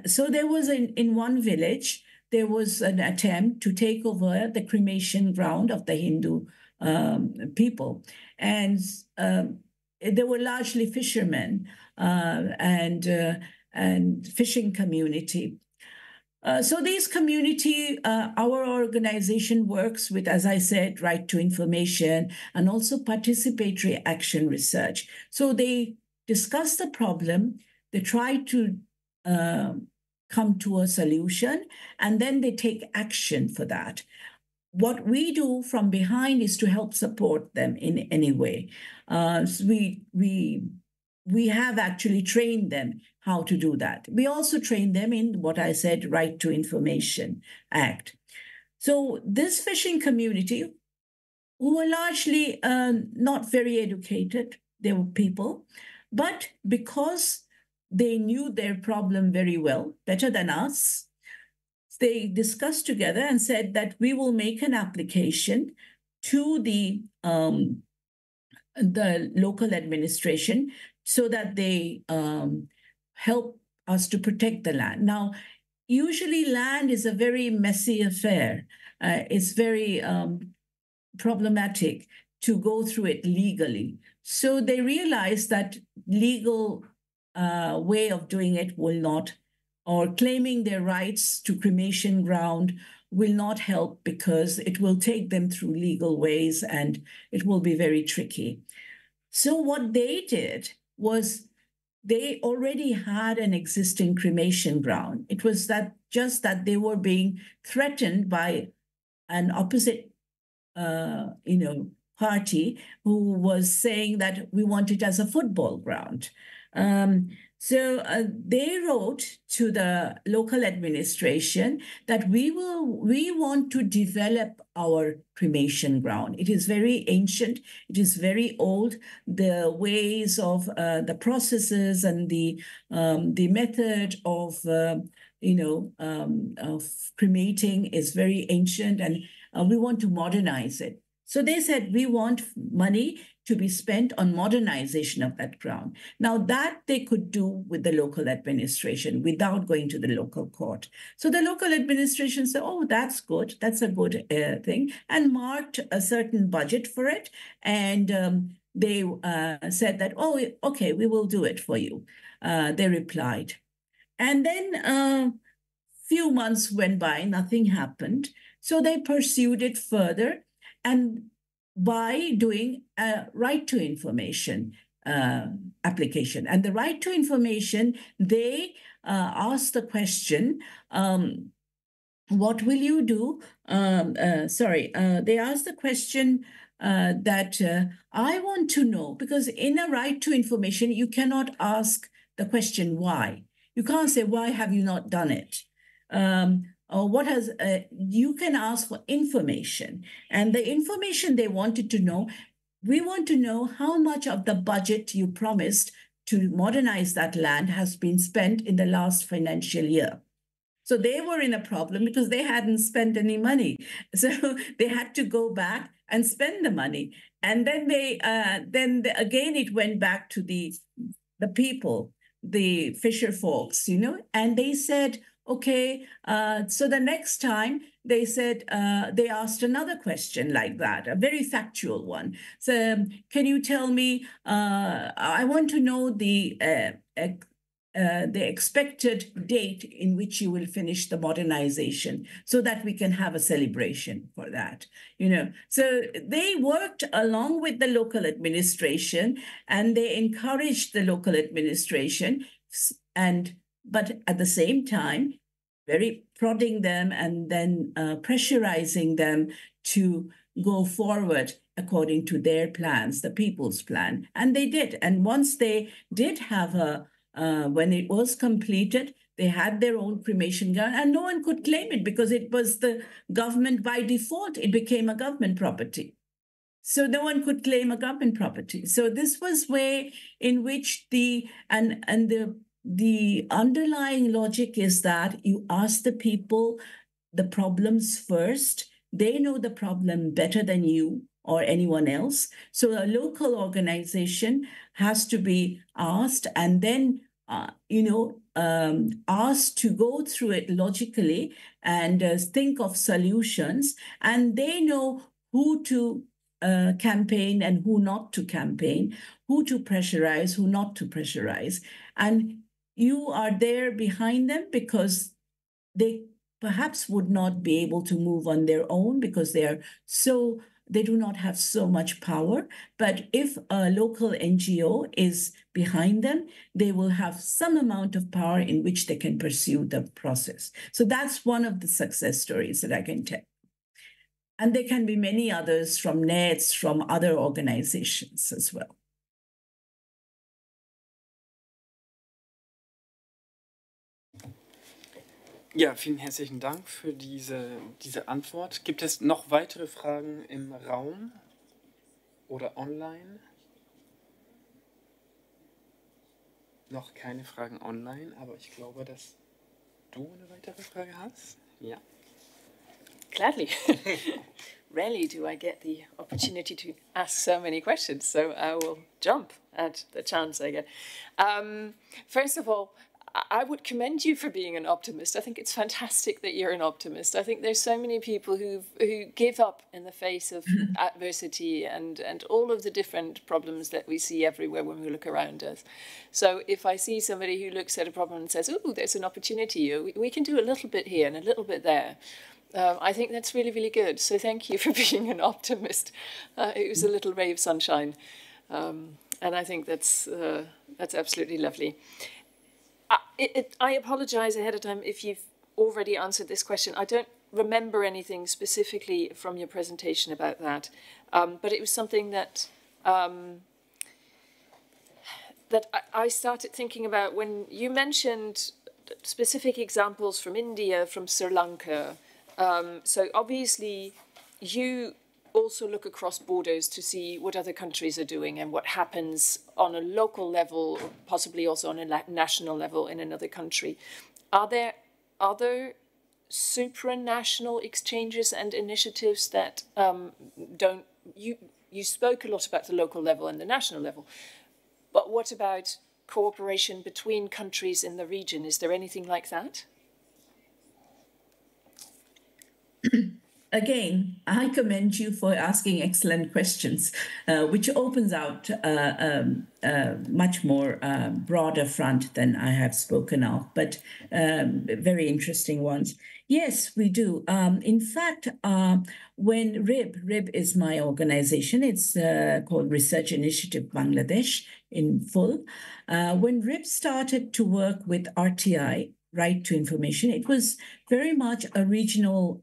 Speaker 5: So there was in one village, there was an attempt to take over the cremation ground of the Hindu people. And they were largely fishermen and fishing community. So these community, our organization works with, as I said, right to information and also participatory action research. So they discuss the problem, they try to come to a solution, and then they take action for that. What we do from behind is to help support them in any way. So we have actually trained them how to do that. We also train them in what I said, Right to Information Act. So this fishing community, who were largely not very educated, they were people, but because they knew their problem very well, better than us, they discussed together and said that we will make an application to the local administration so that they help us to protect the land. Now, usually land is a very messy affair. It's very problematic to go through it legally. So they realized that legal way of doing it will not, or claiming their rights to cremation ground will not help, because it will take them through legal ways and it will be very tricky. So what they did was they already had an existing cremation ground. It was just that they were being threatened by an opposite party who was saying that we want it as a football ground. So they wrote to the local administration that we want to develop our cremation ground. It is very ancient. It is very old. The ways of the processes and the method of of cremating is very ancient, and we want to modernize it. So they said, we want money to be spent on modernization of that ground. Now, that they could do with the local administration without going to the local court. So the local administration said, oh, that's good. That's a good thing, and marked a certain budget for it. And they said that, oh, okay, we will do it for you. They replied. And then few months went by, nothing happened. So they pursued it further, and by doing a right to information application. And the right to information, they asked the question, what will you do? They asked the question that I want to know, because in a right to information, you cannot ask the question why. You can't say, why have you not done it? Or what has, you can ask for information. And the information they wanted to know, we want to know how much of the budget you promised to modernize that land has been spent in the last financial year. So they were in a problem because they hadn't spent any money. So they had to go back and spend the money. And then again, it went back to the people, the fisher folks, and they said, okay, so the next time they said, they asked another question like that, a very factual one. So can you tell me, I want to know the expected date in which you will finish the modernization so that we can have a celebration for that, So they worked along with the local administration, and they encouraged the local administration, but at the same time, very prodding them and then pressurizing them to go forward according to their plans, the people's plan. And they did. And once they did have when it was completed, they had their own cremation ground, and no one could claim it because it was the government by default. It became a government property. So no one could claim a government property. So this was way in which the underlying logic is that you ask the people the problems first. They know the problem better than you or anyone else. So a local organization has to be asked, and then asked to go through it logically and think of solutions. And they know who to campaign and who not to campaign, who to pressurize, who not to pressurize. And you are there behind them because they perhaps would not be able to move on their own because they are so they do not have so much power. But if a local NGO is behind them, they will have some amount of power in which they can pursue the process. So that's one of the success stories that I can tell. And there can be many others from NETS, from other organizations as well.
Speaker 1: Ja, vielen herzlichen Dank für diese Antwort. Gibt es noch weitere Fragen im Raum oder online? Noch keine Fragen online, aber ich glaube, dass du eine weitere Frage hast. Ja.
Speaker 7: Gladly. Rarely do I get the opportunity to ask so many questions, so I will jump at the chance I get. First of all, I would commend you for being an optimist. I think it's fantastic that you're an optimist. I think there's so many people who give up in the face of adversity and all of the different problems that we see everywhere when we look around us. So if I see somebody who looks at a problem and says, oh, there's an opportunity, we can do a little bit here and a little bit there. I think that's really, really good. So thank you for being an optimist. It was a little ray of sunshine. And I think that's absolutely lovely. I apologize ahead of time if you've already answered this question. I don't remember anything specifically from your presentation about that, but it was something that I started thinking about when you mentioned specific examples from India, from Sri Lanka. So obviously you also look across borders to see what other countries are doing and what happens on a local level, possibly also on a national level in another country. Are there other supranational exchanges and initiatives that you spoke a lot about the local level and the national level, but what about cooperation between countries in the region? Is there anything like that?
Speaker 5: Again, I commend you for asking excellent questions, which opens out a much more broader front than I have spoken of, but very interesting ones. Yes, we do. In fact, when RIB is my organization, it's called Research Initiative Bangladesh in full. When RIB started to work with RTI, Right to Information, it was very much a regional,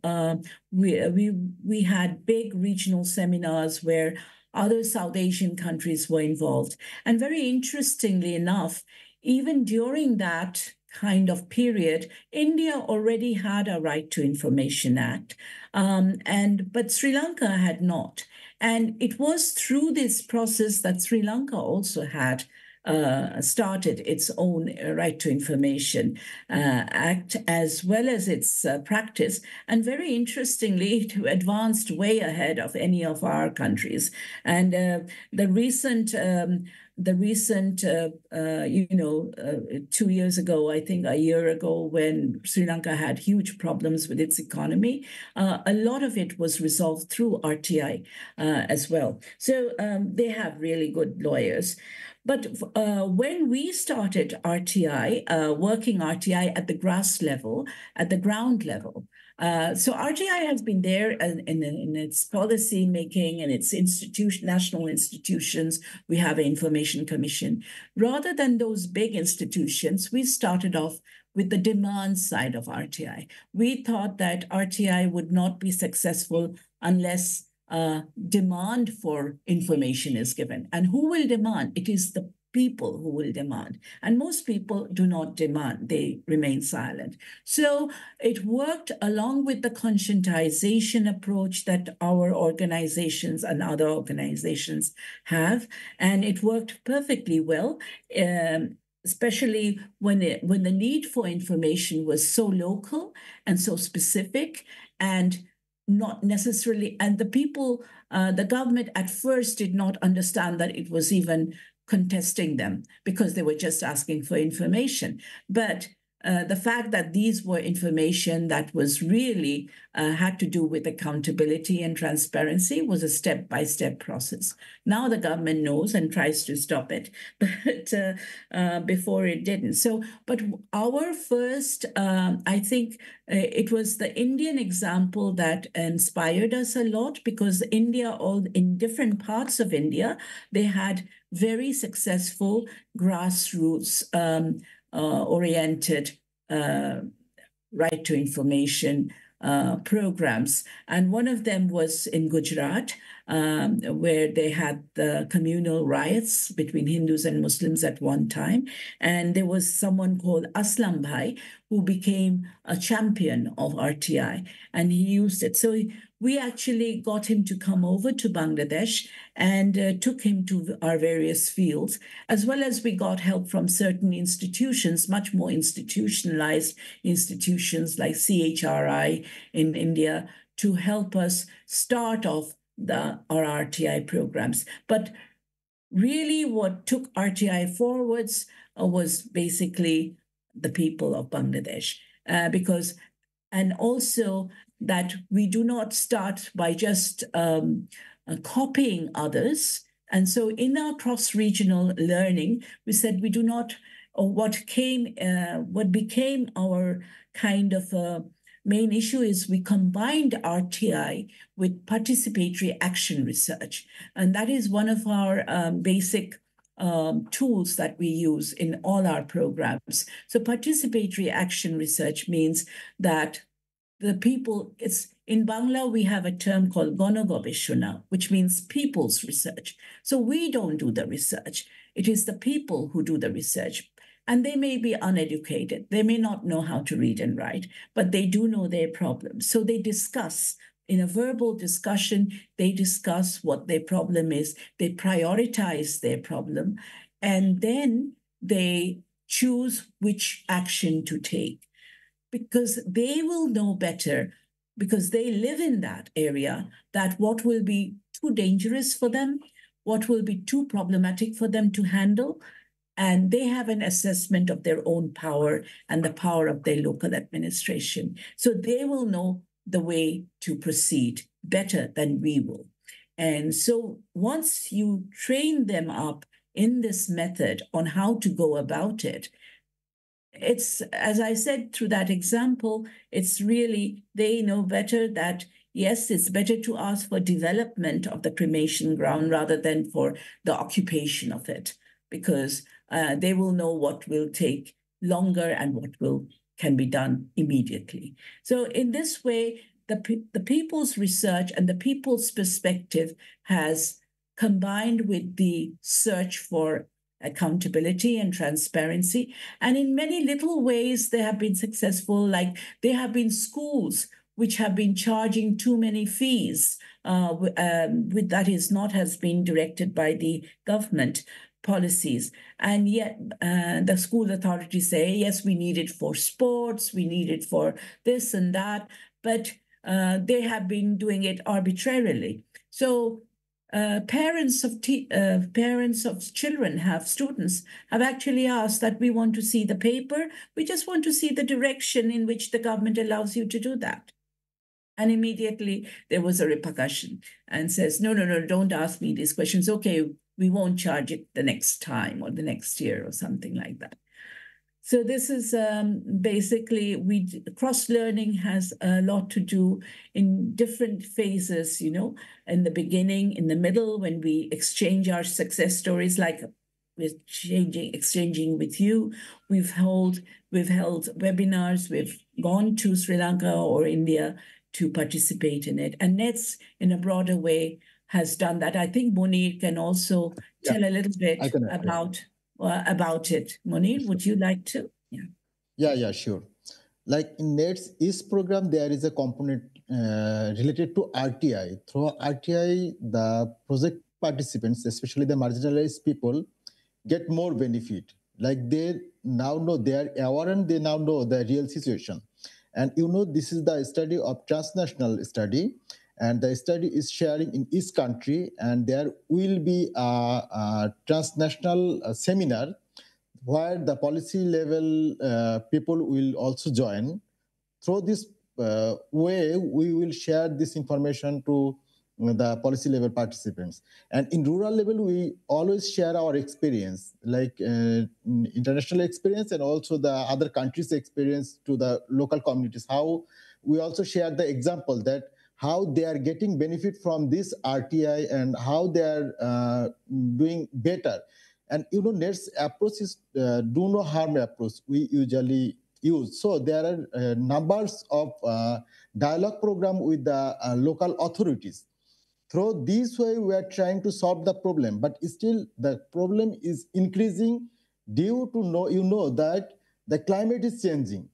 Speaker 5: we had big regional seminars where other South Asian countries were involved. And very interestingly enough, even during that kind of period, India already had a Right to Information Act, but Sri Lanka had not. And it was through this process that Sri Lanka also had started its own Right to Information Act, as well as its practice. And very interestingly, it advanced way ahead of any of our countries. And the recent 2 years ago, I think a year ago, when Sri Lanka had huge problems with its economy, a lot of it was resolved through RTI as well. So they have really good lawyers. But when we started RTI, working RTI at the grass level, at the ground level, so RTI has been there in its policy making and its national institutions. We have an information commission. Rather than those big institutions, we started off with the demand side of RTI. We thought that RTI would not be successful unless demand for information is given. And who will demand? It is the people who will demand. And most people do not demand. They remain silent. So it worked along with the conscientization approach that our organizations and other organizations have. And it worked perfectly well, especially when the need for information was so local and so specific and not necessarily, and the people, the government at first did not understand that it was even contesting them because they were just asking for information. But the fact that these were information that was really had to do with accountability and transparency was a step-by-step process. Now the government knows and tries to stop it, but before it didn't. So, but our first, I think it was the Indian example that inspired us a lot, because India, all in different parts of India, they had very successful grassroots oriented right to information programs. And one of them was in Gujarat, where they had the communal riots between Hindus and Muslims at one time. And there was someone called Aslam Bhai who became a champion of RTI, and he used it. So we actually got him to come over to Bangladesh and took him to our various fields, as well as we got help from certain institutions, much more institutionalized institutions like CHRI in India, to help us start off our RTI programs. But really what took RTI forwards was basically the people of Bangladesh, and also that we do not start by just copying others. And so in our cross-regional learning, we said we do not, or what became our kind of main issue is we combined RTI with participatory action research. And that is one of our basic tools that we use in all our programs. So participatory action research means that the people, in Bangla, we have a term called Gonogobeshona, which means people's research. So we don't do the research. It is the people who do the research. And they may be uneducated. They may not know how to read and write, but they do know their problems. So they discuss, in a verbal discussion, they discuss what their problem is. They prioritize their problem, and then they choose which action to take, because they will know better, because they live in that area, that what will be too dangerous for them, what will be too problematic for them to handle. And they have an assessment of their own power and the power of their local administration. So they will know the way to proceed better than we will. And so once you train them up in this method on how to go about it, it's, as I said through that example, it's really, they know better that, yes, it's better to ask for development of the cremation ground rather than for the occupation of it, because they will know what will take longer and what can be done immediately. So in this way, the people's research and the people's perspective has combined with the search for accountability and transparency. And in many little ways, they have been successful. Like there have been schools which have been charging too many fees, that is not has been directed by the government policies. And yet the school authorities say, yes, we need it for sports, we need it for this and that, but they have been doing it arbitrarily. So parents of children students have actually asked that we want to see the paper. We just want to see the direction in which the government allows you to do that. And immediately there was a repercussion and says, no, don't ask me these questions. Okay, we won't charge it the next time or the next year or something like that. So this is basically, cross-learning has a lot to do in different phases, in the beginning, in the middle, when we exchange our success stories, like we're exchanging with you. We've held webinars, we've gone to Sri Lanka or India to participate in it. And NETS, in a broader way, has done that. I think Moni can also tell a little bit about it. Moni, would you like to?
Speaker 4: Yeah, sure. Like in NETS East program, there is a component related to RTI. Through RTI, the project participants, especially the marginalized people, get more benefit. Like they now know, they are aware and they now know the real situation. And this is the study of transnational study, and the study is sharing in each country, and there will be a transnational seminar where the policy level people will also join. Through this way, we will share this information to the policy level participants. And in rural level, we always share our experience, like international experience and also the other countries' experience to the local communities. How we also share the example that how they are getting benefit from this RTI and how they are doing better. And NET's approach is do no harm approach we usually use. So there are numbers of dialogue program with the local authorities. Through this way, we are trying to solve the problem, but still the problem is increasing due to that the climate is changing.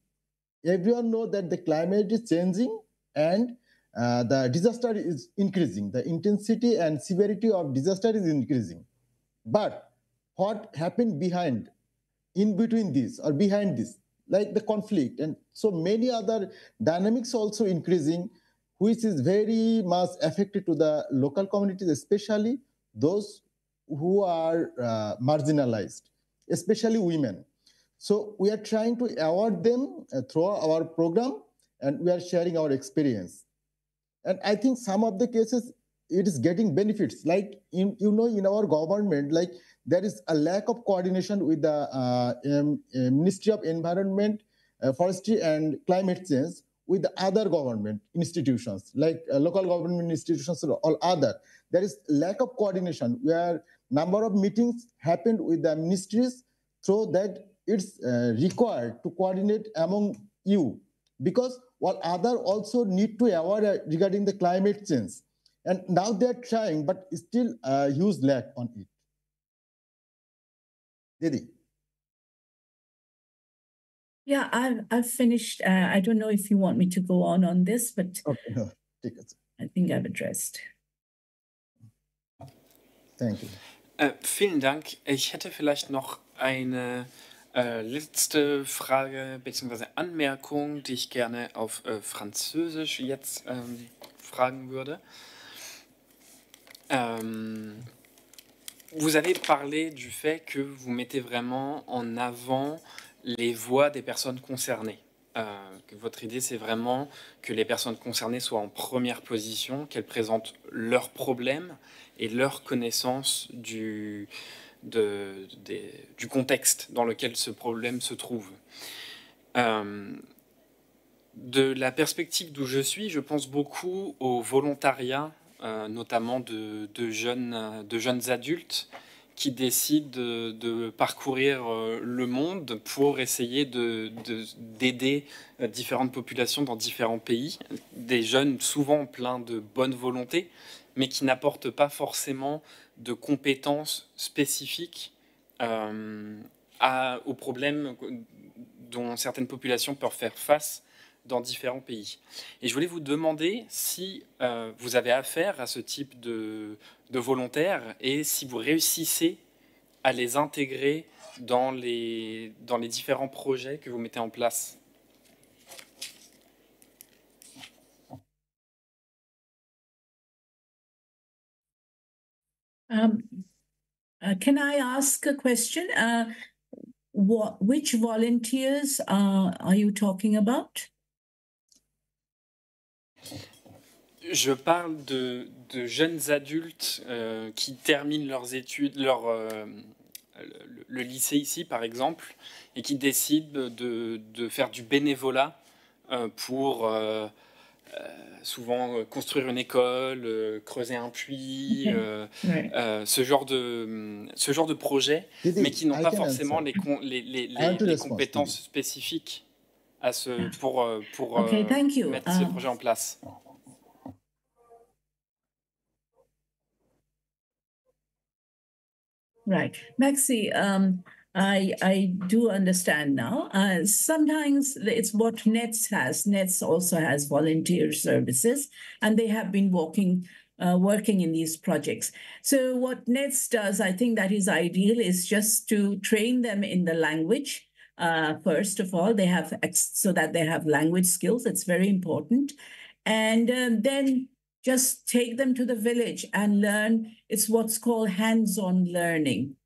Speaker 4: Everyone know that the climate is changing and the disaster is increasing. The intensity and severity of disaster is increasing. But what happened in between this or behind this, like the conflict and so many other dynamics also increasing, which is very much affected to the local communities, especially those who are marginalized, especially women. So we are trying to award them through our program, and we are sharing our experience. And I think some of the cases it is getting benefits, like in our government, like there is a lack of coordination with the Ministry of Environment, Forestry and Climate Change with the other government institutions, like local government institutions or all other. There is lack of coordination where number of meetings happened with the ministries, so that it's required to coordinate among you, because while other also need to aware regarding the climate change. And now they're trying, but still a huge lack on it. Didi?
Speaker 5: Yeah, I've finished. I don't know if you want me to go on this, but
Speaker 4: okay, no, take it.
Speaker 5: I think I've addressed.
Speaker 4: Thank you.
Speaker 1: Vielen Dank. Ich hätte vielleicht noch eine letzte Frage bzw. Anmerkung, die ich gerne auf Französisch jetzt fragen würde. Vous avez parlé du fait que vous mettez vraiment en avant les voix des personnes concernées. Que votre idée, c'est vraiment que les personnes concernées soient en première position, qu'elles présentent leurs problèmes et leur connaissance du contexte dans lequel ce problème se trouve. De la perspective d'où je suis, je pense beaucoup au volontariat, notamment de jeunes adultes qui décident de parcourir le monde pour essayer d'aider différentes populations dans différents pays. Des jeunes souvent pleins de bonne volonté, mais qui n'apportent pas forcément de compétences spécifiques aux problèmes dont certaines populations peuvent faire face dans différents pays. Et je voulais vous demander si vous avez affaire à ce type de volontaires et si vous réussissez à les intégrer dans les différents projets que vous mettez en place.
Speaker 5: Can I ask a question? Which volunteers are you talking about?
Speaker 1: Je parle de jeunes adultes qui terminent leurs études, le lycée ici par exemple, et qui décident de faire du bénévolat pour souvent construire une école, creuser un puits, ce genre de projet, mais qui n'ont pas forcément les compétences spécifiques pour mettre ce projet en place.
Speaker 5: Right. Maxi, I do understand now. Sometimes it's what NETS has. NETS also has volunteer services, and they have been working in these projects. So what NETS does, I think that is ideal, is just to train them in the language. First of all, so that they have language skills. It's very important. And then just take them to the village and learn. It's what's called hands-on learning.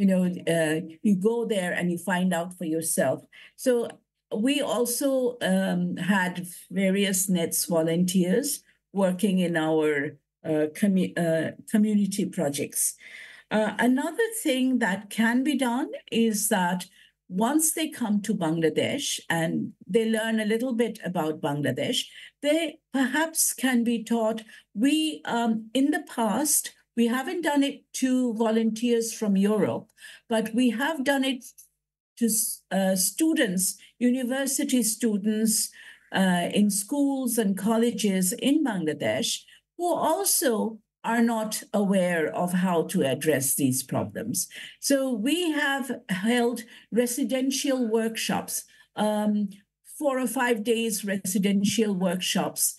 Speaker 5: you go there and you find out for yourself. So we also had various NETS volunteers working in our community projects. Another thing that can be done is that once they come to Bangladesh and they learn a little bit about Bangladesh, they perhaps can be taught. In the past, we haven't done it to volunteers from Europe, but we have done it to students, university students in schools and colleges in Bangladesh who also are not aware of how to address these problems. So we have held residential workshops, 4 or 5 days residential workshops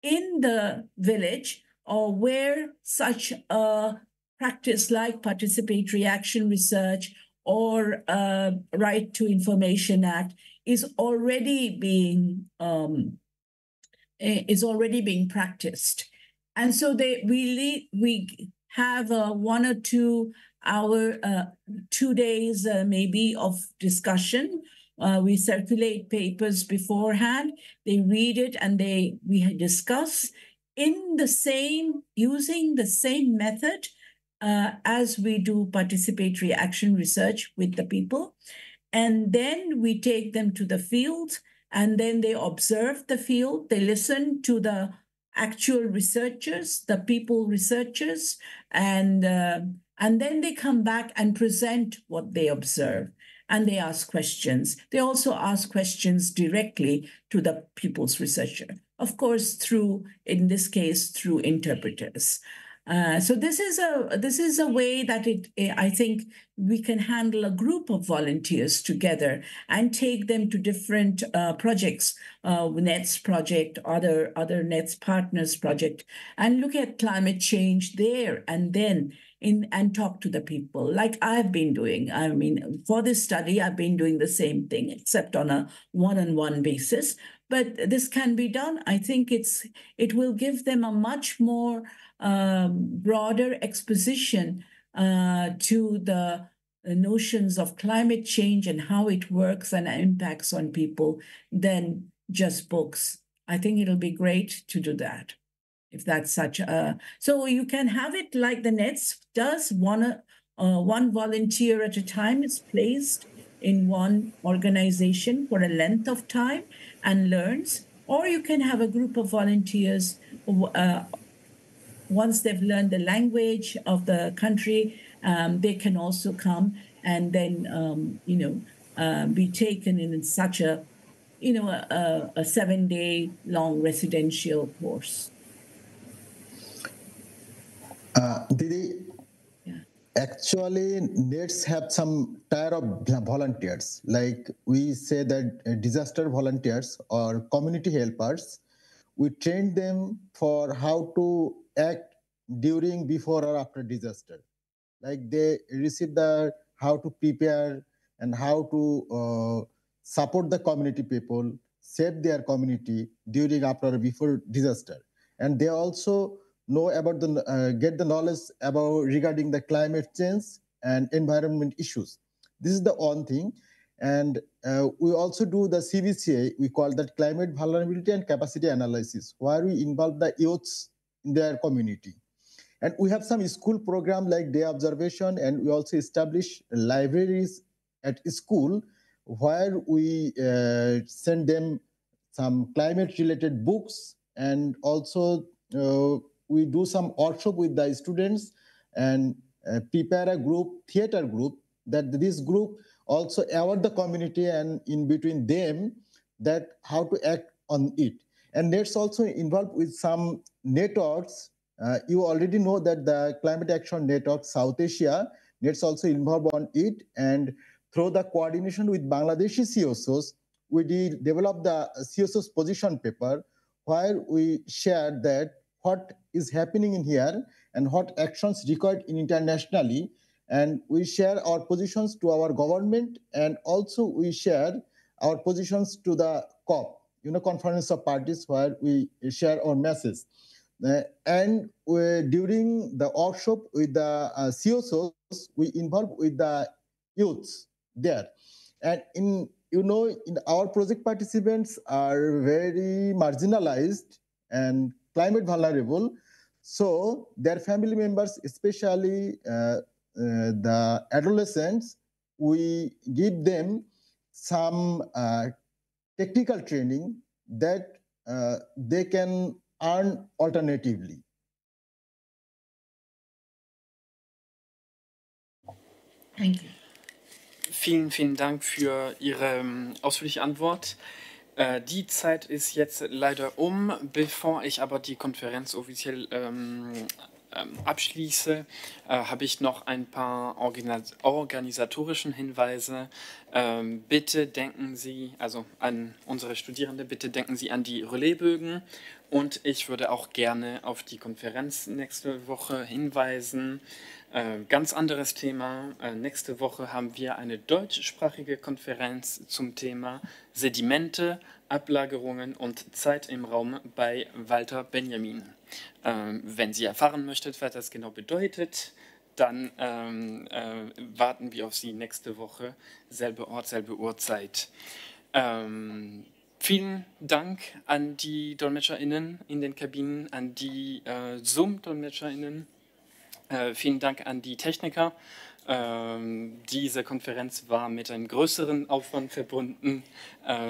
Speaker 5: in the village, or where such a practice like participatory action research or Right to Information Act is already being practiced. And so we have 1 or 2 hour, 2 days maybe of discussion. We circulate papers beforehand. They read it and we discuss using the same method as we do participatory action research with the people. And then we take them to the field, and then they observe the field. They listen to the actual researchers, the people researchers, and then they come back and present what they observe. And they ask questions. They also ask questions directly to the people's researcher, of course, in this case, through interpreters. So this is a way that I think we can handle a group of volunteers together and take them to different projects, NETS project, other NETS partners project, and look at climate change there, and then and talk to the people like I've been doing. I mean, for this study, I've been doing the same thing, except on a one-on-one basis. But this can be done. I think it will give them a much more broader exposition to the notions of climate change and how it works and impacts on people than just books. I think it'll be great to do that. If that's such a, so you can have it like the NETS does, one volunteer at a time is placed in one organization for a length of time and learns, or you can have a group of volunteers once they've learned the language of the country, they can also come and then, be taken in such a 7-day long residential course.
Speaker 4: Didi, actually, NETS have some tier of volunteers. Like we say that disaster volunteers or community helpers, we train them for how to act during, before, or after disaster. Like they receive how to prepare and how to support the community people, save their community during, after, or before disaster. And they also know about get the knowledge about regarding the climate change and environment issues. This is the one thing. And we also do the CVCA, we call that climate vulnerability and capacity analysis, where we involve the youths in their community. And we have some school program like day observation, and we also establish libraries at school where we send them some climate related books, and also we do some workshop with the students and prepare a theater group, that this group also aware the community and in between them that how to act on it. And NETS also involved with some networks. You already know that the Climate Action Network South Asia, NETS also involved on it, and through the coordination with Bangladeshi CSOs, we developed the CSO's position paper, where we shared that what is happening in here and what actions required in internationally, and we share our positions to our government, and also we share our positions to the COP, Conference of Parties, where we share our message. And during the workshop with the COSOs, we involve with the youths there. And in our project participants are very marginalized and climate vulnerable. So their family members, especially the adolescents, we give them some technical training that they can earn alternatively.
Speaker 5: Thank you.
Speaker 1: Vielen, vielen Dank für Ihre ausführliche Antwort. Die Zeit ist jetzt leider um. Bevor ich aber die Konferenz offiziell abschließe, habe ich noch ein paar organisatorischen Hinweise. Bitte denken Sie, also an unsere Studierende, bitte denken Sie an die Relaisbögen. Und ich würde auch gerne auf die Konferenz nächste Woche hinweisen. Ganz anderes Thema. Nächste Woche haben wir eine deutschsprachige Konferenz zum Thema Sedimente, Ablagerungen und Zeit im Raum bei Walter Benjamin. Wenn Sie erfahren möchtet, was das genau bedeutet, dann warten wir auf Sie nächste Woche. Selbe Ort, selbe Uhrzeit. Vielen Dank an die DolmetscherInnen in den Kabinen, an die Zoom-DolmetscherInnen. Vielen Dank an die Techniker. Diese Konferenz war mit einem größeren Aufwand verbunden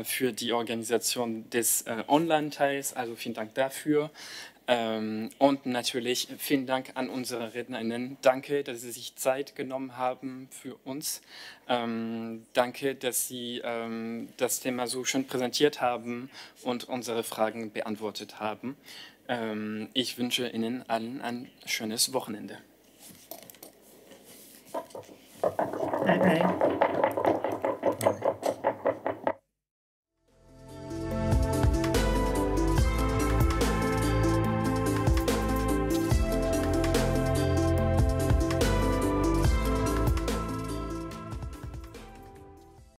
Speaker 1: für die Organisation des Online-Teils. Also vielen Dank dafür. Und natürlich vielen Dank an unsere RednerInnen. Danke, dass Sie sich Zeit genommen haben für uns. Danke, dass Sie das Thema so schön präsentiert haben und unsere Fragen beantwortet haben. Ich wünsche Ihnen allen ein schönes Wochenende.
Speaker 5: Bye bye.